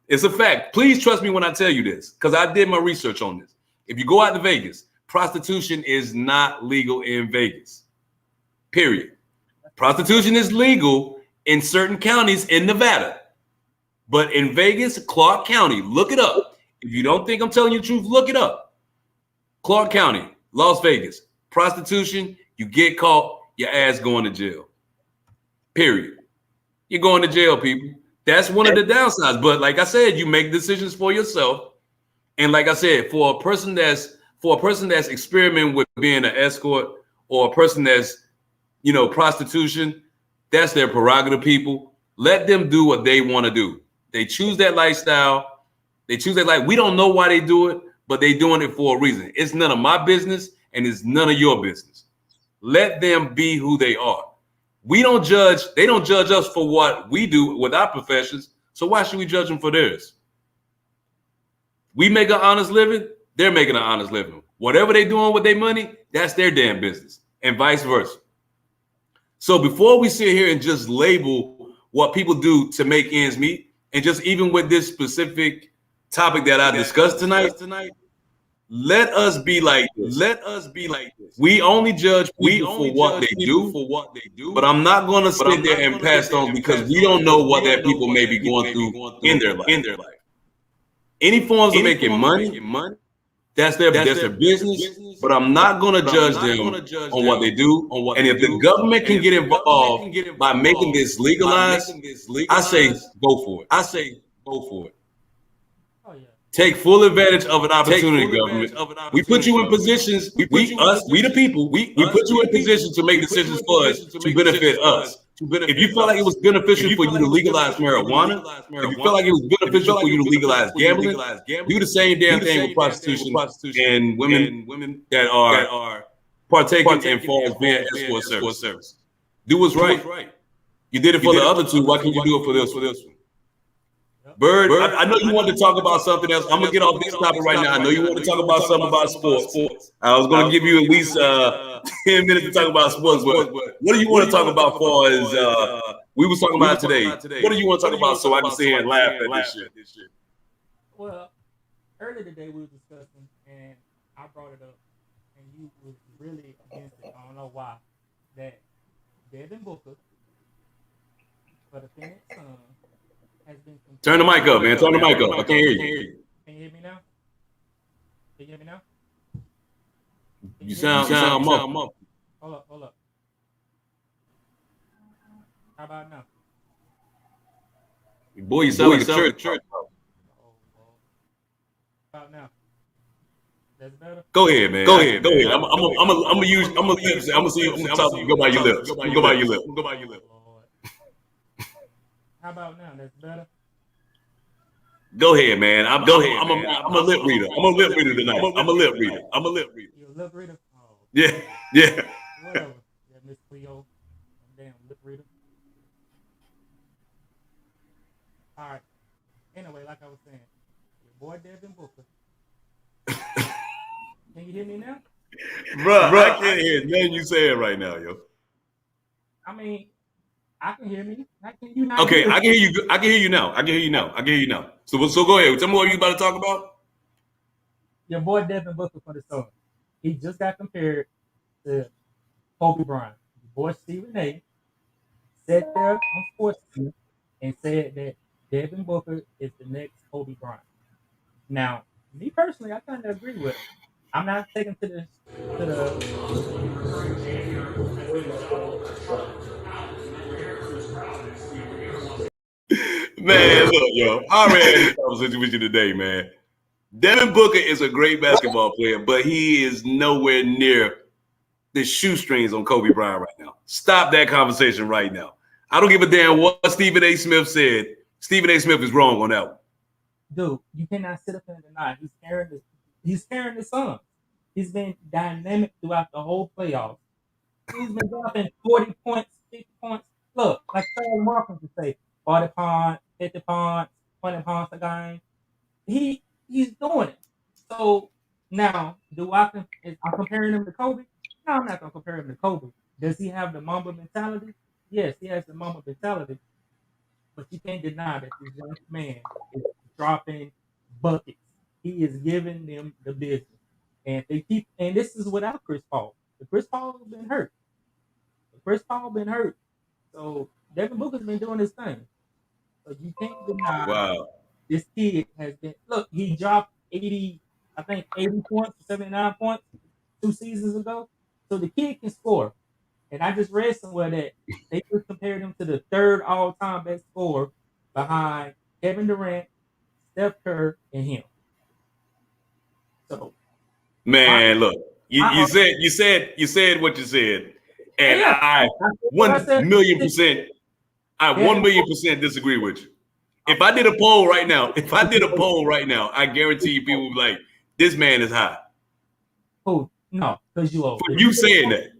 S1: it's a fact. Please trust me when I tell you this, because I did my research on this. If you go out to Vegas, prostitution is not legal in Vegas. Period. Prostitution is legal in certain counties in Nevada. But in Vegas, Clark County, look it up. If you don't think I'm telling you the truth, look it up. Clark County, Las Vegas, prostitution, you get caught, your ass going to jail. Period. You're going to jail, people. That's one of the downsides. But like I said, you make decisions for yourself. And like I said, for a person that's experimenting with being an escort, or a person that's, prostitution, that's their prerogative, people. Let them do what they want to do. They choose that lifestyle. They choose that life. We don't know why they do it, but they're doing it for a reason. It's none of my business, and it's none of your business. Let them be who they are. We don't judge. They don't judge us for what we do with our professions. So why should we judge them for theirs? We make an honest living. They're making an honest living. Whatever they're doing with their money, that's their damn business, and vice versa. So before we sit here and just label what people do to make ends meet, and just even with this specific topic that I discussed tonight, let us be like this. We only judge people for what they do, but I'm not going to sit there and pass on, because we don't know what that people may be going through in their life. Any forms of making money, that's their business, but I'm not going to judge them on what they do. And if the government can get involved by making this legalized, I say go for it. Take full advantage of an opportunity, government. We put you in positions, we the people, we put you in positions to make decisions for us, to benefit us. If you felt like it was beneficial for you to legalize marijuana, if you felt like it was beneficial for you to legalize gambling, do the same damn thing with prostitution and women that are partaking in false being escort service. Do what's right. You did it for the other two. Why can't you do it for this one? Bird, I know you wanted to talk about something else. I'm gonna get off this topic right now. I know you want to talk about something about sports. I was gonna give you at least 10 minutes to talk about sports, but what do you want to talk about for as we was talking about today? What do you want to talk about so I can sit here and laugh at this shit?
S2: Well, earlier today we were discussing, and I brought it up, and you was really against it. I don't know why. That Devin Booker for the Phoenix Suns has been.
S1: Turn the mic up, man. Turn the mic up. I can't hear you.
S2: Can you hear me now? Can you hear me now?
S1: You sound muffled.
S2: Hold up. How about now?
S1: Boy, you sound like a church.
S2: About now. That's better.
S1: Go ahead, man. I'm gonna see you talk. Go by your lips.
S2: How about now? That's better.
S1: Go ahead, man. I'm a lip reader. I'm a lip reader tonight. I'm a lip reader.
S2: You're a lip reader? Oh.
S1: Yeah.
S2: Whatever. Yeah, Miss Cleo. Damn lip reader. All right. Anyway, like I was saying, your boy Devin Booker. Can you hear me now?
S1: Bruh, I can't hear nothing you saying right now, yo.
S2: I mean, I can hear me. Can you not?
S1: Okay, I can hear you. I can hear you now. So go ahead. Tell me what you about to talk about.
S2: Your boy Devin Booker for the Suns. He just got compared to Kobe Bryant. Your boy Stephen A. sat there on SportsCenter and said that Devin Booker is the next Kobe Bryant. Now, me personally, I kind of agree with him. I'm not taking to the
S1: Man, look, yo, I already had this conversation with you today, man. Devin Booker is a great basketball player, but he is nowhere near the shoestrings on Kobe Bryant right now. Stop that conversation right now. I don't give a damn what Stephen A. Smith said. Stephen A. Smith is wrong on that one.
S2: Dude, you cannot sit up and deny he's carrying the Suns. He's been dynamic throughout the whole playoffs. He's been dropping 40 points, 50 points. Look, like Charlie Martin would say, 40 points, 50 points, 20 points a game. He's doing it. So now, I'm comparing him to Kobe? No, I'm not gonna compare him to Kobe. Does he have the Mamba mentality? Yes, he has the Mamba mentality. But you can't deny that this young man is dropping buckets. He is giving them the business. And if they keep, and this is without Chris Paul. The Chris Paul has been hurt. Chris Paul been hurt. So Devin Booker's been doing his thing. So you can't deny
S1: Wow.
S2: this kid has been. Look, he dropped 80, I think 80 points, 79 points 2 seasons ago. So the kid can score. And I just read somewhere that they just compared him to the third all-time best scorer behind Kevin Durant, Steph Curry, and him. So,
S1: Man, look, you said what you said, and
S2: yeah,
S1: I 1,000,000%, I 1,000,000% disagree with you. If I did a poll right now, I guarantee you people would be like, this man is high.
S2: Oh, no, because you old.
S1: For you saying that.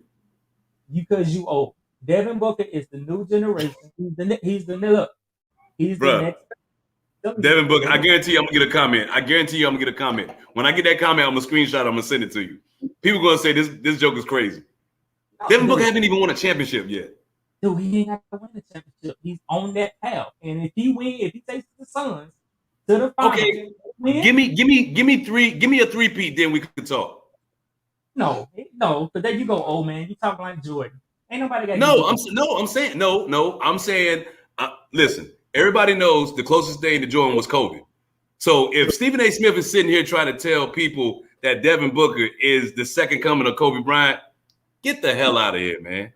S2: Because you old. Devin Booker is the new generation. He's the next.
S1: Devin Booker, I guarantee you I'm gonna get a comment. When I get that comment, I'm gonna screenshot, I'm gonna send it to you. People gonna say this joke is crazy. Devin Booker haven't even won a championship yet.
S2: Dude, he ain't got to win the championship. He's on that path. And if he takes the Suns to the finals,
S1: okay, give me a three-peat, then we could talk.
S2: No, because there you go, old man. You talking like Jordan. Ain't nobody got.
S1: I'm saying. Listen, everybody knows the closest thing to Jordan was Kobe. So if Stephen A. Smith is sitting here trying to tell people that Devin Booker is the second coming of Kobe Bryant, get the hell out of here, man.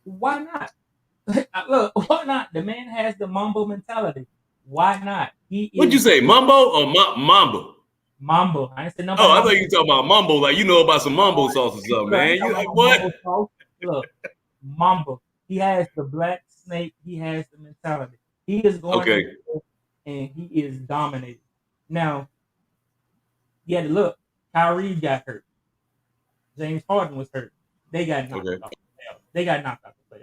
S2: Why not? Look, why not? The man has the Mambo mentality. Why not?
S1: What'd you say, Mambo or Mambo?
S2: Mambo. I ain't said no.
S1: Oh, I thought you were talking about Mambo, like you know about some Mambo sauce or something, man. You like what?
S2: Look, Mambo. He has the black snake. He has the mentality. He is going and he is dominating. Now, you had to look. Kyrie got hurt. James Harden was hurt. They got knocked out. They got knocked out the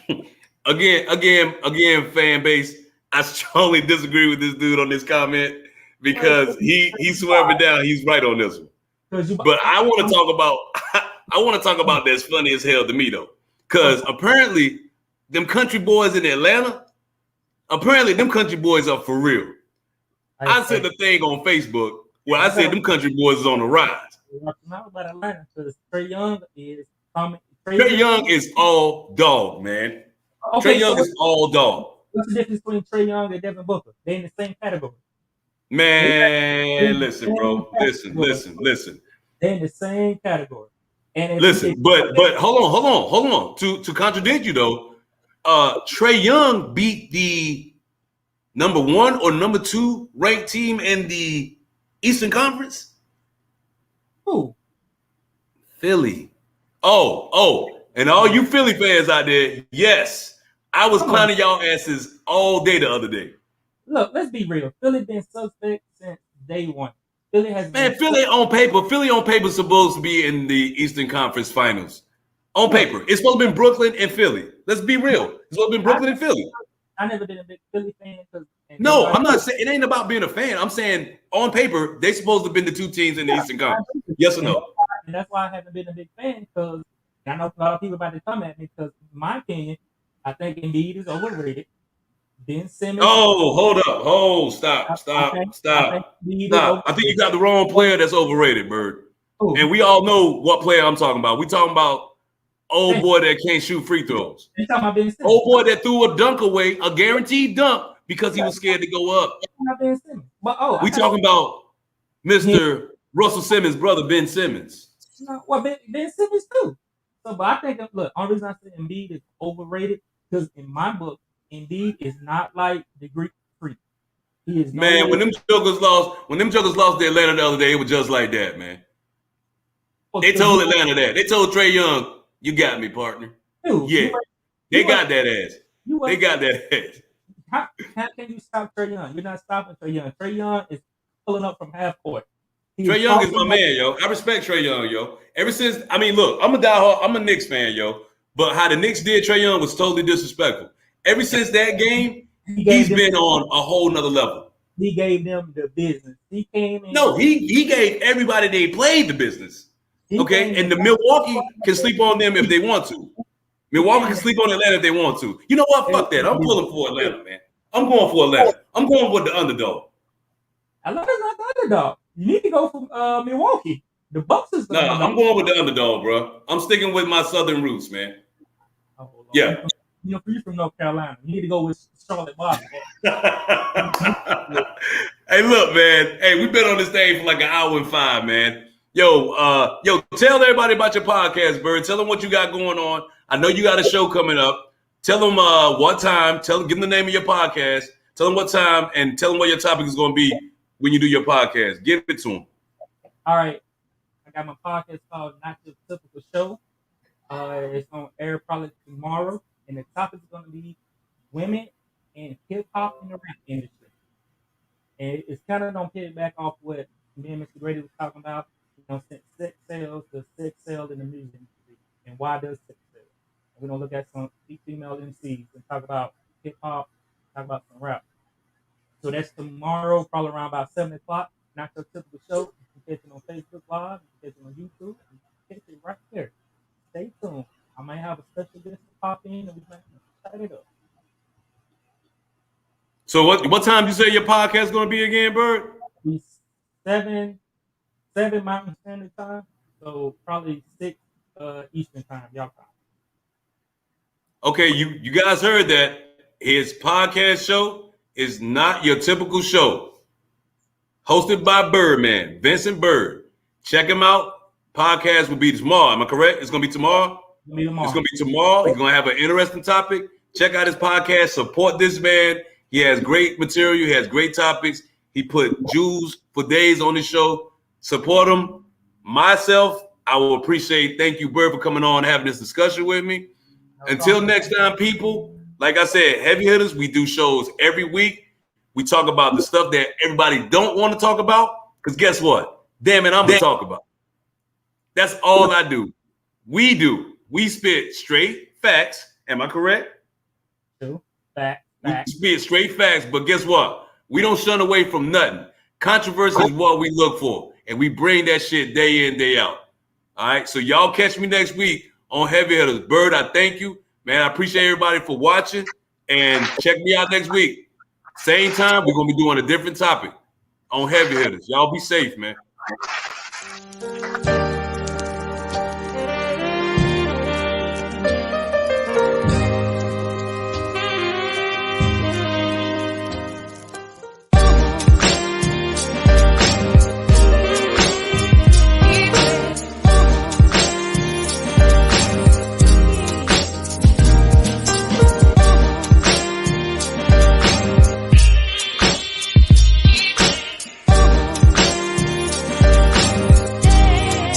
S2: playoffs.
S1: Again, fan base. I strongly disagree with this dude on this comment because he swear me down. He's right on this one. But I want to talk about that's funny as hell to me though, because apparently them country boys in Atlanta, them country boys are for real. I said the thing on Facebook where I said them country boys is on the rise.
S2: About Atlanta because Trae Young is coming.
S1: Trae Young is all dog, man. Okay, Trae Young is all dog.
S2: What's the difference between Trae Young and Devin Booker? They're in the same category.
S1: Man, listen, bro. Listen.
S2: They're in the same category. And
S1: but hold on. To contradict you though, Trae Young beat the number 1 or number 2 ranked team in the Eastern Conference.
S2: Who?
S1: Philly. Oh, and all you Philly fans out there, yes, I was clowning y'all asses all day the other day.
S2: Look, let's be real. Philly been suspect since day one. Philly on
S1: paper supposed to be in the Eastern Conference Finals. On paper, it's supposed to be Brooklyn and Philly. Let's be real. It's supposed to be Brooklyn and Philly.
S2: I never been a big Philly fan.
S1: No, I'm not saying it ain't about being a fan. I'm saying on paper, they supposed to have been the 2 teams in the Eastern Conference. Yes or no?
S2: And that's why I haven't been a big fan because I know a lot of people about to come at me because, in my opinion, I think Embiid is overrated. Ben Simmons.
S1: Oh, hold up. Oh, stop. I think you got the wrong player that's overrated, Bird. Ooh. And we all know what player I'm talking about. We talking about old boy that can't shoot free throws. Old boy that threw a dunk away, a guaranteed dunk, because he was scared to go up.
S2: But
S1: we talking about Mr. Russell Simmons' brother, Ben Simmons.
S2: No, well, Ben Simmons too. So, but I think only reason I say Embiid is overrated because in my book, Embiid is not like the Greek freak. He is
S1: when them jokers lost to Atlanta the other day, it was just like that, man. They told Atlanta that. They told Trae Young, "You got me, partner." Dude, yeah, they got that ass. They got that ass.
S2: How can you stop Trae Young? You're not stopping Trae Young. Trae Young is pulling up from half court.
S1: Trae Young is my man, yo. I respect Trae Young, yo. Ever since, look, I'm a Knicks fan, yo. But how the Knicks did Trae Young was totally disrespectful. Ever since that game, he's been on a whole nother level.
S2: He gave them the business. He came in.
S1: No, he gave everybody they played the business. Okay, and the Milwaukee can sleep on them if they want to. Milwaukee can sleep on Atlanta if they want to. You know what? Fuck that. I'm pulling for Atlanta, man. I'm going for Atlanta. I'm going with the underdog.
S2: Atlanta's not the underdog. You need to go for Milwaukee. The Bucks is the
S1: Nah,
S2: underdog.
S1: I'm going with the underdog, bro. I'm sticking with my Southern roots, man.
S2: Oh, Lord.
S1: Yeah.
S2: You from North Carolina. You need to go with Charlotte Bobby.
S1: Hey, look, man. Hey, we've been on this thing for like an hour and 5, man. Yo, tell everybody about your podcast, Bird. Tell them what you got going on. I know you got a show coming up. Tell them what time. Give them the name of your podcast. Tell them what time, and tell them what your topic is going to be when you do your podcast. Give it to them.
S2: All right. I got my podcast called Not Your Typical Show. It's on air probably tomorrow, and the topic is going to be women and hip hop and the rap industry. And it's kind of going to piggyback off what me and Mr. Grady was talking about. You know, since sex sales, the sex sale in the music industry, and why does sex sell? And we're going to look at some female MCs and talk about hip hop, talk about some rap. So that's tomorrow, probably around about 7 o'clock. Not Your Typical Show. You can catch it on Facebook Live. You can catch it on YouTube. You can catch it right there. Stay tuned. I might have a special guest to pop in, and we might start it up.
S1: So what time do you say your podcast is going to be again, Bird?
S2: It's 7 Mountain Standard Time. So probably 6 Eastern Time, y'all time.
S1: Okay, you guys heard that. His podcast show is Not Your Typical Show. Hosted by Birdman, Vincent Bird. Check him out. Podcast will be tomorrow. Am I correct? It's going to be tomorrow? It's going to be tomorrow. He's going to have an interesting topic. Check out his podcast. Support this man. He has great material. He has great topics. He put Jews for days on his show. Support him. Myself, I will appreciate. Thank you, Bird, for coming on and having this discussion with me. Until next time, people, like I said, Heavy Hitters, we do shows every week. We talk about the stuff that everybody don't want to talk about. Because guess what? Damn it, I'm going to talk about. That's all I do. We do. We spit straight facts. Am I correct?
S2: True. Facts.
S1: We spit straight facts, but guess what? We don't shun away from nothing. Controversy is what we look for, and we bring that shit day in, day out. All right, so y'all catch me next week on Heavy Hitters. Bird, I thank you. Man, I appreciate everybody for watching, and check me out next week. Same time, we're going to be doing a different topic on Heavy Hitters. Y'all be safe, man.